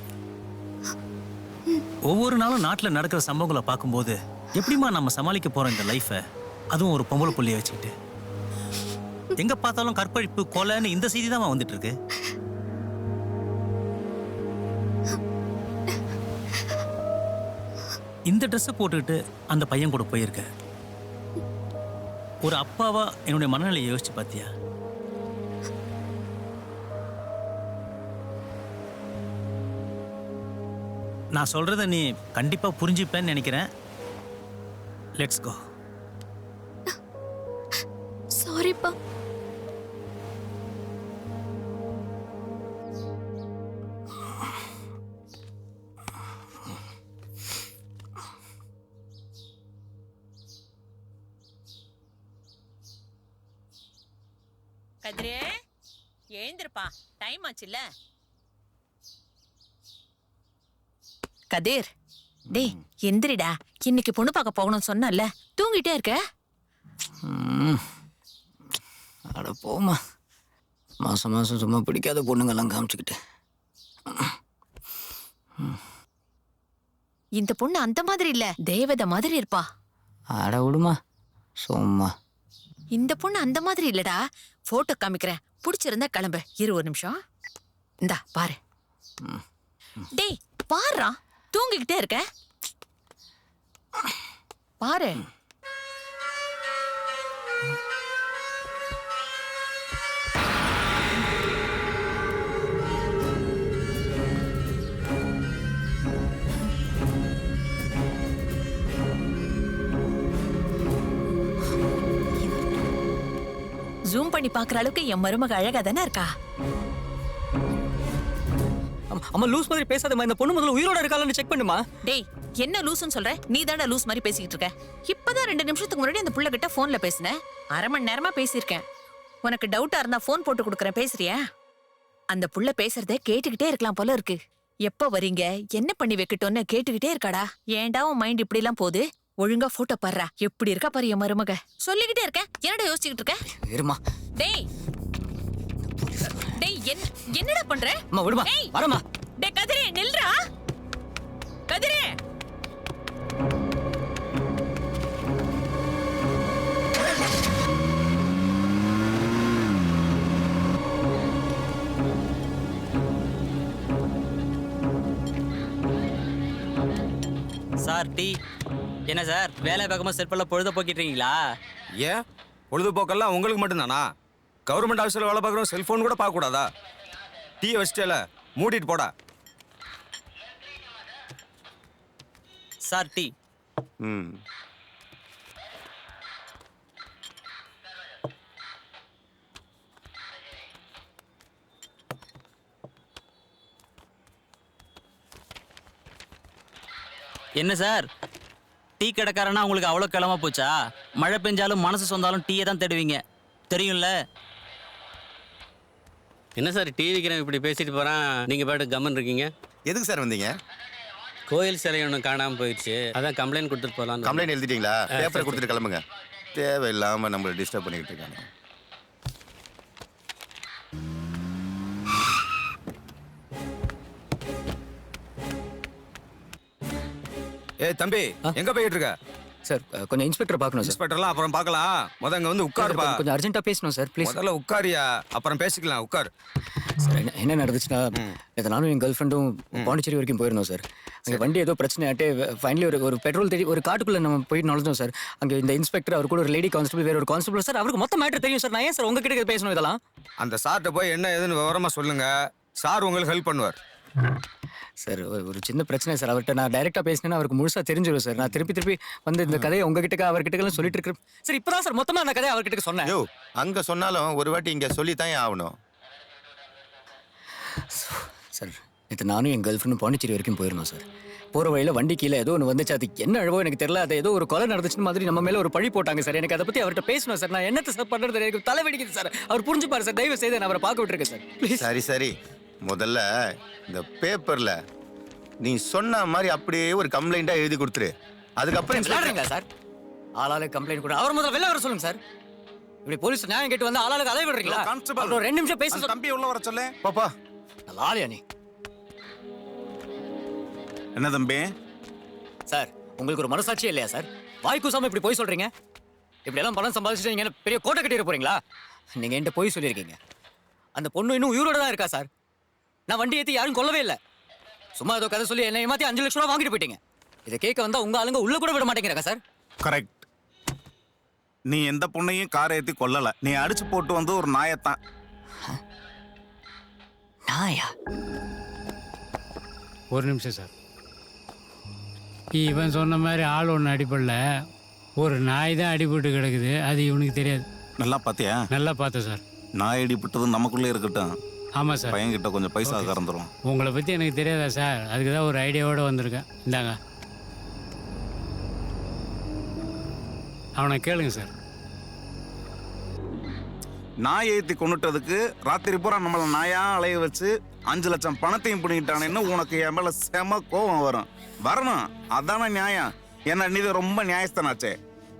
Speaker 14: ஒவ்வொரு நாளும் நாட்டில் நடக்கிற சம்பவங்களை பார்க்கும்போது எப்படிமா நம்ம சமாளிக்க போகிறோம் இந்த லைஃப்பை? அதுவும் ஒரு பொம்பளை புள்ளைய வச்சுக்கிட்டு எங்கே பார்த்தாலும் கற்பழிப்பு, கொலைன்னு இந்த செய்தி தான் வந்துட்டு இருக்கு. இந்த ட்ரெஸ்ஸை போட்டுக்கிட்டு அந்த பையன் கூட போயிருக்க. ஒரு அப்பாவா என்னுடைய மனநிலையை யோசிச்சு பார்த்தியா? நான் சொல்றத நீ கண்டிப்பா புரிஞ்சுப்பேன்னு நினைக்கிறேன். Let's go.
Speaker 2: சாரிப்பா.
Speaker 15: கதிரே, எழுந்திருப்பா, டைம் ஆச்சுல்ல. கதிர், டேய் எந்திரிடா, இன்னைக்கு பொண்ணு பார்க்க போகணும்னு சொன்னல, தூங்கிட்டே இருக்க.
Speaker 3: அட போமா, மாசம் மாசம் சும்மா பிடிக்காத பொண்ணுங்கெல்லாம் காமிச்சுக்கிட்டு.
Speaker 15: இந்த பொண்ணு அந்த மாதிரி இல்ல, தேவதை மாதிரி இருப்பா.
Speaker 3: அட விடுமா சும்மா.
Speaker 15: இந்த பொண்ணு அந்த மாதிரி இல்லடா, போட்டோ காமிக்கிறேன், பிடிச்சிருந்தா கிளம்பு. ஒரு நிமிஷம், இந்தா பாரு. டேய் பாருடா, தூங்கிக்கிட்டே இருக்க பாரு. ஜூம் பண்ணி பாக்குற அளவுக்கு என் மருமக அழகா தானே இருக்கா?
Speaker 3: அம்மா லூஸ் மாதிரி பேசாதம்மா, இந்த பொண்ணு முதல்ல உயிரோட இருக்காளான்னு செக் பண்ணுமா.
Speaker 15: டேய் என்ன லூஸ்னு சொல்ற? நீ தானே லூஸ் மாதிரி பேசிக்கிட்டு இருக்க. இப்பதான் 2 நிமிஷத்துக்கு முன்னாடி அந்த புள்ள கிட்ட போன்ல பேசினேன். அரை மணி நேரமா பேசியிருக்கேன். உனக்கு டவுட்டா இருந்தா போன் போட்டு கொடுக்குறேன், பேசுறியா? அந்த புள்ள பேசுறத கேட்டுக்கிட்டே இருக்கலாம் போல இருக்கு. எப்ப வரீங்க, என்ன பண்ணி வைக்கட்டும்னு கேட்டுக்கிட்டே இருக்காடா. ஏன்டா உன் மைண்ட் இப்படி எல்லாம் போகுது? ஒழுங்கா போட்டோ பாடுறா, எப்படி இருக்கா பாரு என் மருமக. சொல்லிக்கிட்டே இருக்கேன், என்னடா யோசிச்சுக்கிட்டு இருக்க?
Speaker 3: இருமா.
Speaker 15: டேய் டேய் என்னடா பண்ற?
Speaker 3: அம்மா விடுமா, வரமா.
Speaker 15: டேய் கதிரே நில்றா, கதிரே.
Speaker 3: Sir tea. என்ன சார் வேலை பார்க்கும்போது செல்ஃபெல்லாம் பொழுத போக்கிட்டுருக்கீங்களா?
Speaker 16: ஏன் பொழுதுபோக்கெல்லாம் உங்களுக்கு மட்டும்தானா? கவர்மெண்ட் ஆஃபீஸில் வேலை பார்க்குறோம், செல்ஃபோன் கூட பார்க்கக்கூடாதா? டீயை வச்சுட்டேல, மூடிட்டு போடா.
Speaker 3: Sir tea. என்ன சார் டீ கடைக்காரனா உங்களுக்கு அவ்வளோ கிளம்ப போச்சா? மழை பெஞ்சாலும் மனசு சொந்தாலும் டீயை தான் தேடுவீங்க, தெரியும்ல?
Speaker 17: என்ன சார் டீ விற்கிறேன் இப்படி பேசிட்டு போகிறான், நீங்கள் பாட்டு கம்மன் இருக்கீங்க?
Speaker 16: எதுக்கு சார் வந்தீங்க?
Speaker 17: கோயில் சிலை ஒன்று காணாமல் போயிடுச்சு, அதான் கம்ப்ளைண்ட் கொடுத்துட்டு போகலாம்.
Speaker 16: கம்ப்ளைண்ட் எழுதிட்டீங்களா? பேப்பரை கொடுத்துட்டு கிளம்புங்க. தேவையில்லாமல் நம்மளை டிஸ்டர்ப் பண்ணிக்கிட்டு இருக்காங்க. ஏய் தம்பி, எங்க போயிட்டு இருக்க?
Speaker 3: சார் கொஞ்சம் இன்ஸ்பெக்டர் பார்க்கணும் சார்.
Speaker 16: இன்ஸ்பெக்டர்லாம் அப்புறம் பார்க்கலாம், முதல்ல இங்க வந்து உட்காருப்பா.
Speaker 3: கொஞ்சம் அர்ஜென்ட்டாக பேசணும் சார், ப்ளீஸ்.
Speaker 16: முதல்ல உட்காரியா, அப்புறம் பேசிக்கலாம், உட்கார்.
Speaker 3: சார் என்ன நடந்துச்சுன்னா, இதை நானும் என் கேர்ள் ஃப்ரெண்டும் பாண்டிச்சேரி வரைக்கும் போயிருந்தோம் சார். அங்கே வண்டி ஏதோ பிரச்சனை ஆகிட்டு ஃபைனலி ஒரு பெட்ரோல் தேடி ஒரு காட்டுக்குள்ளே நம்ம போயிட்டு நுழைஞ்சோம் சார். அங்கே இந்த இன்ஸ்பெக்டர், அவர் கூட ஒரு லேடி கான்ஸ்டபிள், வேற ஒரு கான்ஸ்டபிள் சார். அவருக்கு மொத்த மேட்டர் தெரியும் சார். நான் ஏன் சார் உங்ககிட்ட பேசணும் இதெல்லாம்?
Speaker 16: அந்த சார்கிட்ட போய் என்ன ஏதுன்னு விவரமா சொல்லுங்க, சார் உங்களுக்கு ஹெல்ப் பண்ணுவார்.
Speaker 3: சார் ஒரு சின்ன பிரச்சனை சார். அவர்கிட்ட நான் டைரெக்டாக பேசினேன்னா அவருக்கு முழுசாக தெரிஞ்சிடும் சார். நான் திருப்பி வந்து இந்த கதையை உங்ககிட்ட அவர்கிட்ட சொல்லிட்டு இருக்கிறேன் சார். இப்போதான் சார் மொத்தமாக அந்த கதையை அவர்கிட்ட சொன்னேன்.
Speaker 16: யோ, அங்கே சொன்னாலும் ஒரு வாட்டி இங்கே சொல்லித்தான் ஆகணும்
Speaker 3: சார். இது நானும் என் கேர்ள் ஃப்ரெண்டும் பாண்டிச்சேரி வரைக்கும் போயிருந்தோம் சார். போற வழியில வண்டி கீழே ஏதோ ஒன்று வந்துச்சு. அது என்ன அழவோ எனக்கு தெரியல. அது ஏதோ ஒரு கொலை நடந்துச்சுன்னு மாதிரி நம்ம மேல ஒரு பழி போட்டாங்க சார். எனக்கு அதை பத்தி அவர்கிட்ட பேசணும் சார். நான் என்னத்தை சார் பண்றது? எனக்கு தலை வெடிக்குது சார். அவர் புரிஞ்சுப்பாரு சார். தயவு செய்து நான் அவரை பார்க்க விட்டுருக்கேன் சார். ப்ளீஸ்.
Speaker 18: சரி சரி, முதல்ல இந்த பேப்பர்ல நீ சொன்ன மாதிரி அப்படியே ஒரு கம்ப்ளைண்டா எழுதி கொடுத்துரு. அதுக்கப்புறம்
Speaker 3: விளையாடுறீங்களா சார்? ஆளாளுக்கு கம்ப்ளைண்ட் கூட அவர் முதல்ல வெளில வர சொல்லுங்க சார். இப்படி போலீஸ் நியாயம் கேட்டு வந்து ஆளாளுக்கு அதை விடுறீங்களா?
Speaker 8: கான்ஸ்டபிள்,
Speaker 3: ஒரு 2 நிமிஷம் பேச
Speaker 8: தம்பி உள்ள வர சொல்லு.
Speaker 18: பாப்பா
Speaker 3: லாலியா நீ
Speaker 8: என்ன தம்பி
Speaker 3: சார், உங்களுக்கு ஒரு மனசாட்சியே இல்லையா சார்? வாய் கூசாம இப்படி போய் சொல்றீங்க. இப்படி எல்லாம் பணம் சம்பாதிச்சுட்டு நீங்க என்ன பெரிய கோட்டை கட்டிட போறீங்களா? நீங்க என்கிட்ட போய் சொல்லியிருக்கீங்க. அந்த பொண்ணு இன்னும் உயிரோட தான் இருக்கா சார். நான் வண்டி ஏற்றி யாரும் கொல்லவே இல்லை. சும்மா ஏதோ கதை சொல்லி என்ன ஏமாத்தி 5 லட்சம் ரூபா வாங்கிட்டு போயிட்டீங்க. இதை கேட்க வந்தா உங்க ஆளுங்க உள்ள கூட விட மாட்டேங்கிறாங்க சார்.
Speaker 8: கரெக்ட். நீ எந்த பொண்ணையும் காரை ஏற்றி கொல்லல. நீ அடிச்சு போட்டு வந்து ஒரு நாயத்தான்.
Speaker 3: நாயா?
Speaker 7: ஒரு நிமிஷம் சார். இவன் சொன்ன மாதிரி ஆள் ஒன்று அடிப்படல, ஒரு நாய் தான் அடிபட்டு கிடக்குது. அது இவனுக்கு தெரியாது.
Speaker 8: நல்லா பார்த்தியா?
Speaker 7: நல்லா பார்த்தேன் சார்.
Speaker 8: நாய் அடிபட்டது நமக்குள்ளே இருக்கட்டும்.
Speaker 7: ஆமாம் சார்.
Speaker 8: பையன்கிட்ட கொஞ்சம் பைசா கறந்துரும்.
Speaker 7: உங்களை பற்றி எனக்கு தெரியாதா சார்? அதுக்கு தான் ஒரு ஐடியாவோடு வந்திருக்கேன். இந்தாங்க, அவனை கேளுங்க சார்.
Speaker 8: நாய் ஏற்றி கொண்டுட்டதுக்கு ராத்திரி பூரா நம்மளை நாயா அலைய வச்சு 5 லட்சம் பணத்தையும் பிடிக்கிட்டானேன்னு உனக்கு என் மேல செம கோபம் வரணும். அதான நியாயம். ஏன்னா நீ ரொம்ப நியாயஸ்தானாச்சே.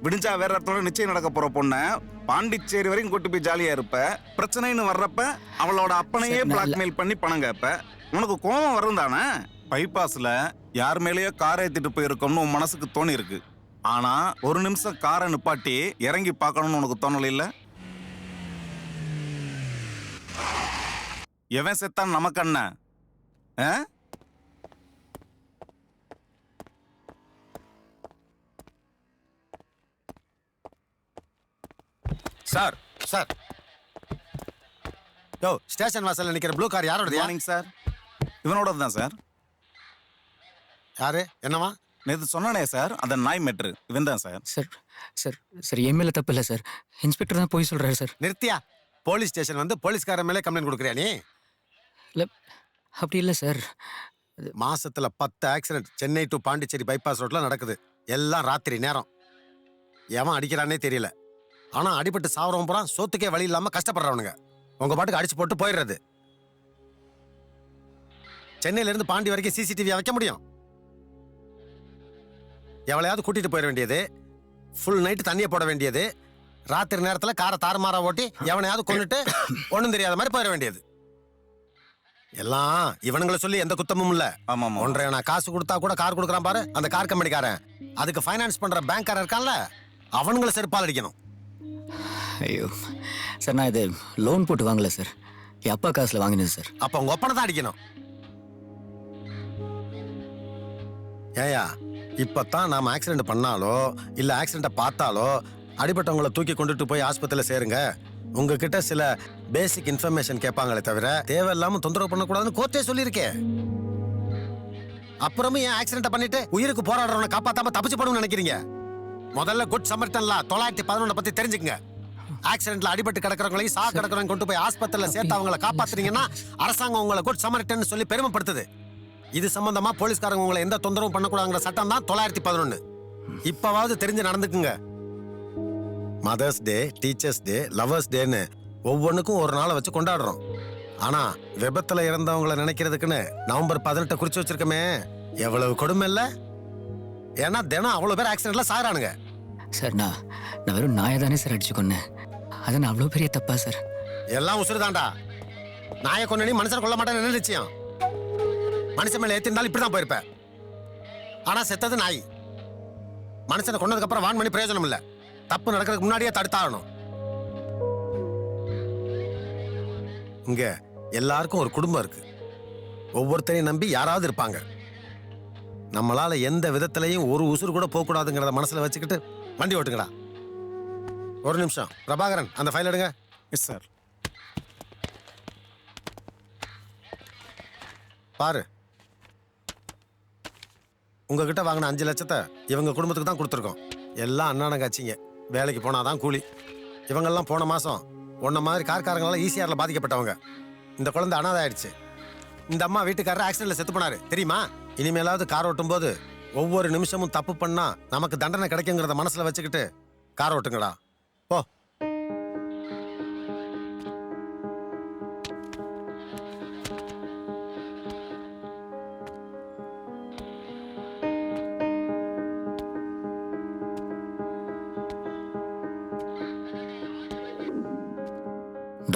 Speaker 8: விடிஞ்சா வேற இடத்தோட நிச்சயம் நடக்க போற பொண்ணை பாண்டிச்சேரி வரைக்கும் கூட்டு போய் ஜாலியா இருப்ப. பிரச்சனைன்னு வர்றப்ப அவளோட அப்பனையே பிளாக்மெயில் பண்ணி பணம் கேட்ப. உனக்கு கோபம் வரும் தானே? பைபாஸ்ல யார் மேலேயோ காரை ஏத்திட்டு போயிருக்கோம்னு உன் மனசுக்கு தோணி இருக்கு. ஆனா ஒரு நிமிஷம் காரை நிப்பாட்டி இறங்கி பார்க்கணும்னு உனக்கு தோணல இல்ல? எவன் செத்தான் நமக்கு என்ன?
Speaker 19: சார் சார், யோ ஸ்டேஷன் வாசல்ல நிக்கிற ப்ளூ கார் யாரோடது?
Speaker 8: Morning sir. இவனோடது தான் சார்.
Speaker 19: யாரு? என்னவா?
Speaker 8: நேற்று சொன்னானே சார், அந்த நாய் மெட்ரு இவன் தான் சார்.
Speaker 3: சார் சார் சார், என் மேல தப்பு இல்லை சார். இன்ஸ்பெக்டர் தான் போய் சொல்றாரு சார்.
Speaker 19: நிறுத்தியா? போலீஸ் ஸ்டேஷன் வந்து போலீஸ்கார மேலே கம்ப்ளைண்ட் கொடுக்குறியா நீ?
Speaker 3: இல்லை, அப்படி இல்லை சார்.
Speaker 19: மாசத்துல 10 accident Chennai to Pondicherry bypass ரோட்ல நடக்குது. எல்லாம் ராத்திரி நேரம். எவன் அடிக்கிறானே தெரியல. ஆனா அடிபட்டு சாவறவன் பூரா சோத்துக்கே வழி இல்லாம கஷ்டப்படுறவனுங்க. உங்க பாட்டுக்கு அடிச்சு போட்டு போயிடுறது. சென்னையில இருந்து பாண்டி வரைக்கும் சிசிடிவி வைக்க முடியும்? எவளையாவது கூட்டிட்டு போயிட வேண்டியது, ஃபுல் நைட்டு தண்ணியை போட வேண்டியது, ராத்திரி நேரத்துல காரை தாறுமாறா ஓட்டி எவனையாவது கொண்டுட்டு ஒண்ணும் தெரியாத மாதிரி போயிட வேண்டியது. எல்லாம் இவனுங்களை சொல்லி எந்த குத்தமும் இல்ல.
Speaker 8: ஆமா,
Speaker 19: 1.5 காசு கொடுத்தா கூட கார் கொடுக்குறான் பாரு அந்த கார் கம்பெனிக்காரன். அதுக்கு ஃபைனான்ஸ் பண்ற பேங்க்காரன் இருக்கான்ல, அவனுங்களை செருப்பால் அடிக்கணும்.
Speaker 3: ஐயோ சார், நான் இது லோன் போட்டு வாங்கல சார். என் அப்பா காசுல வாங்கினது சார்.
Speaker 19: அப்ப உங்க ஒப்பனை தான் அடிக்கணும். ஏயா, இப்பதான் நாம ஆக்சிடென்ட் பண்ணாலோ இல்ல ஆக்சிடென்ட பார்த்தாலோ அடிபட்டவங்களை தூக்கி கொண்டுட்டு போய் ஆஸ்பத்திரியில சேருங்க. உங்ககிட்ட சில பேசிக் இன்ஃபர்மேஷன் கேட்பாங்களே தவிர தேவையில்லாம தொந்தரவு பண்ணக்கூடாதுன்னு கோர்ட்டே சொல்லியிருக்கேன். அப்புறமும் ஏன் ஆக்சிடென்ட் பண்ணிட்டு உயிருக்கு போராடுறவனை காப்பாத்தாம தப்பிச்சு போடணும்னு நினைக்கிறீங்க? முதல்ல குட் சமர்டன் லா 911 பத்தி தெரிஞ்சுக்கங்க. ஆக்சிடென்ட்ல அடிபட்டு கிடக்கிறவங்களையும் சா கிடக்கிறவங்க கொண்டு போய் ஆஸ்பத்திரியில சேர்த்து அவங்களை காப்பாத்துறீங்கன்னா அரசாங்கம் உங்களை குட் சமர்டன் சொல்லி பெருமைப்படுத்துது. இது சம்பந்தமா போலீஸ்காரங்க உங்களை எந்த தொந்தரவும் பண்ணக்கூடாதுங்கிற சட்டம் தான் 911. இப்பவாவது தெரிஞ்சு நடந்துக்குங்க. Mother's day, teachers day, lovers டேன்னு ஒவ்வொன்றுக்கும் ஒரு நாளை வச்சு கொண்டாடுறோம். ஆனா விபத்துல இறந்தவங்களை நினைக்கிறதுக்குன்னு நவம்பர் 18 குறிச்சு வச்சிருக்கமே, எவ்வளவு கொடுமை இல்ல? ஏன்னா தினம் அவ்வளவு பேர் ஆக்சிடென்ட்ல சாரானுங்க.
Speaker 3: சார், நான் வெறும் நாயை தானே சார் அடிச்சு கொன்னேன். அது நான் அவ்வளோ பெரிய தப்பா சார்?
Speaker 19: எல்லாம் உசுறுதான்டா. நாயை கொண்டு நீ மனுஷன் கொல்ல மாட்டேன்னு என்ன நிச்சயம்? மனுஷன் மேல ஏத்திருந்தாலும் இப்படிதான் போயிருப்ப. ஆனா செத்தது நாய். மனுஷனை கொண்டதுக்கு அப்புறம் வான் பண்ணி பிரயோஜனம் இல்ல. தப்பு நடக்கிறதுக்கு முன்னாடியே தடுத்தாகணும். இங்க எல்லாருக்கும் ஒரு குடும்பம் இருக்கு. ஒவ்வொருத்தரையும் நம்பி யாராவது இருப்பாங்க. நம்மளால எந்த விதத்திலையும் ஒரு உசுறு கூட போக கூடாதுங்கிறத மனசுல வச்சுக்கிட்டு வண்டி ஓட்டுங்கடா. ஒரு நிமிஷம் பிரபாகரன், அந்த ஃபைல் எடுங்க.
Speaker 8: Yes sir.
Speaker 19: பாரு, உங்ககிட்ட வாங்கின 5 லட்சத்தை இவங்க குடும்பத்துக்கு தான் கொடுத்துருக்கோம். எல்லாம் அண்ணாடம் காட்சிங்க. வேலைக்கு போனாதான் கூலி. இவங்கெல்லாம் போன மாசம் உன்ன மாதிரி கார்காரங்களால ஈசிஆர்ல பாதிக்கப்பட்டவங்க. இந்த குழந்தை அனாதை ஆயிடுச்சு. இந்த அம்மா வீட்டுக்காரர் ஆக்சிடென்ட்ல செத்து போனாரு தெரியுமா? இனிமேலாவது கார் ஓட்டும் போது ஒவ்வொரு நிமிஷமும் தப்பு பண்ணா நமக்கு தண்டனை கிடைக்குங்கிறத மனசுல வச்சுக்கிட்டு கார் ஓட்டுங்கடா. போ.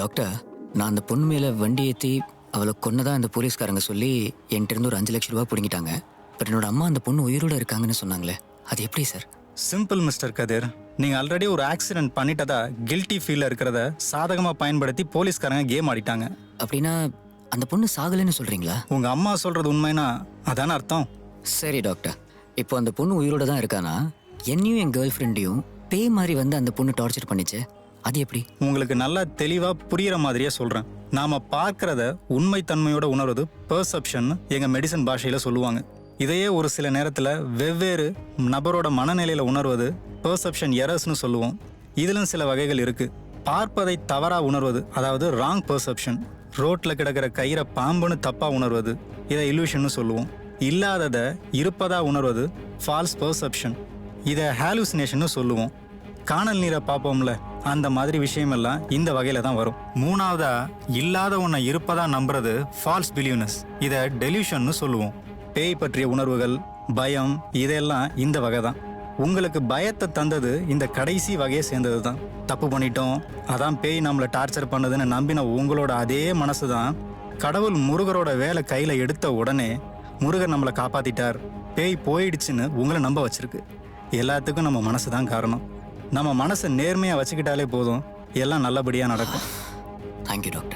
Speaker 3: டாக்டர், நான் அந்த பொண்ணு மேலே வண்டி ஏற்றி அவளை கொன்னதான் அந்த போலீஸ்காரங்க சொல்லி என்கிட்ட இருந்து ஒரு 5 லட்சம் ரூபா பிடிங்கிட்டாங்க. பட் என்னோட அம்மா அந்த பொண்ணு உயிரோட இருக்காங்கன்னு சொன்னாங்களே, அது எப்படி சார்?
Speaker 20: சிம்பிள் மிஸ்டர் கதிர், நீங்கள் ஆல்ரெடி ஒரு ஆக்சிடென்ட் பண்ணிட்டதா கில்ட்டி ஃபீலில் இருக்கிறத சாதகமாக பயன்படுத்தி போலீஸ்காரங்க கேம் ஆடிட்டாங்க.
Speaker 3: அப்படின்னா அந்த பொண்ணு சாகலைன்னு சொல்கிறீங்களா?
Speaker 20: உங்கள் அம்மா சொல்கிறது உண்மைனா அதான அர்த்தம்?
Speaker 3: சரி டாக்டர், இப்போ அந்த பொண்ணு உயிரோட தான் இருக்கானா? என்னையும் என் கேர்ள் ஃப்ரெண்டையும் பேய் மாதிரி வந்து அந்த பொண்ணு டார்ச்சர் பண்ணிச்சு, அது எப்படி?
Speaker 20: உங்களுக்கு நல்லா தெளிவாக புரிகிற மாதிரியே சொல்கிறேன். நாம் பார்க்குறத உண்மைத்தன்மையோட உணர்வது பெர்செப்ஷன் எங்கள் மெடிசன் பாஷையில் சொல்லுவாங்க. இதையே ஒரு சில நேரத்தில் வெவ்வேறு நபரோட மனநிலையில் உணர்வது பெர்செப்ஷன் எரர்ஸ்னு சொல்லுவோம். இதிலும் சில வகைகள் இருக்குது. பார்ப்பதை தவறாக உணர்வது, அதாவது ராங் பெர்செப்ஷன். ரோட்டில் கிடக்கிற கயிறை பாம்புன்னு தப்பாக உணர்வது, இதை இல்யூஷன்னு சொல்லுவோம். இல்லாததை இருப்பதாக உணர்வது ஃபால்ஸ் பெர்செப்ஷன், இதை ஹாலுசினேஷன்னு சொல்லுவோம். காணல் நீரை பார்ப்போம்ல, அந்த மாதிரி விஷயமெல்லாம் இந்த வகையில் தான் வரும். மூணாவதா இல்லாத ஒன்றை இருப்பதா நம்புறது ஃபால்ஸ் பிலீவ்னஸ், இதை டெலியூஷன்னு சொல்லுவோம். பேய் பற்றிய உணர்வுகள், பயம், இதெல்லாம் இந்த வகை தான். உங்களுக்கு பயத்தை தந்தது இந்த கடைசி வகையை சேர்ந்தது தான். தப்பு பண்ணிட்டோம், அதான் பேய் நம்மளை டார்ச்சர் பண்ணதுன்னு நம்பின உங்களோட அதே மனசு தான் கடவுள் முருகரோட வேலை கையில் எடுத்த உடனே முருகர் நம்மளை காப்பாற்றிட்டார், பேய் போயிடுச்சுன்னு உங்களை நம்ப வச்சிருக்கு. எல்லாத்துக்கும் நம்ம மனசு தான் காரணம். நம்ம மனசை நேர்மையாக வச்சுக்கிட்டாலே போதும், எல்லாம் நல்லபடியாக நடக்கும்.
Speaker 3: Thank you doctor.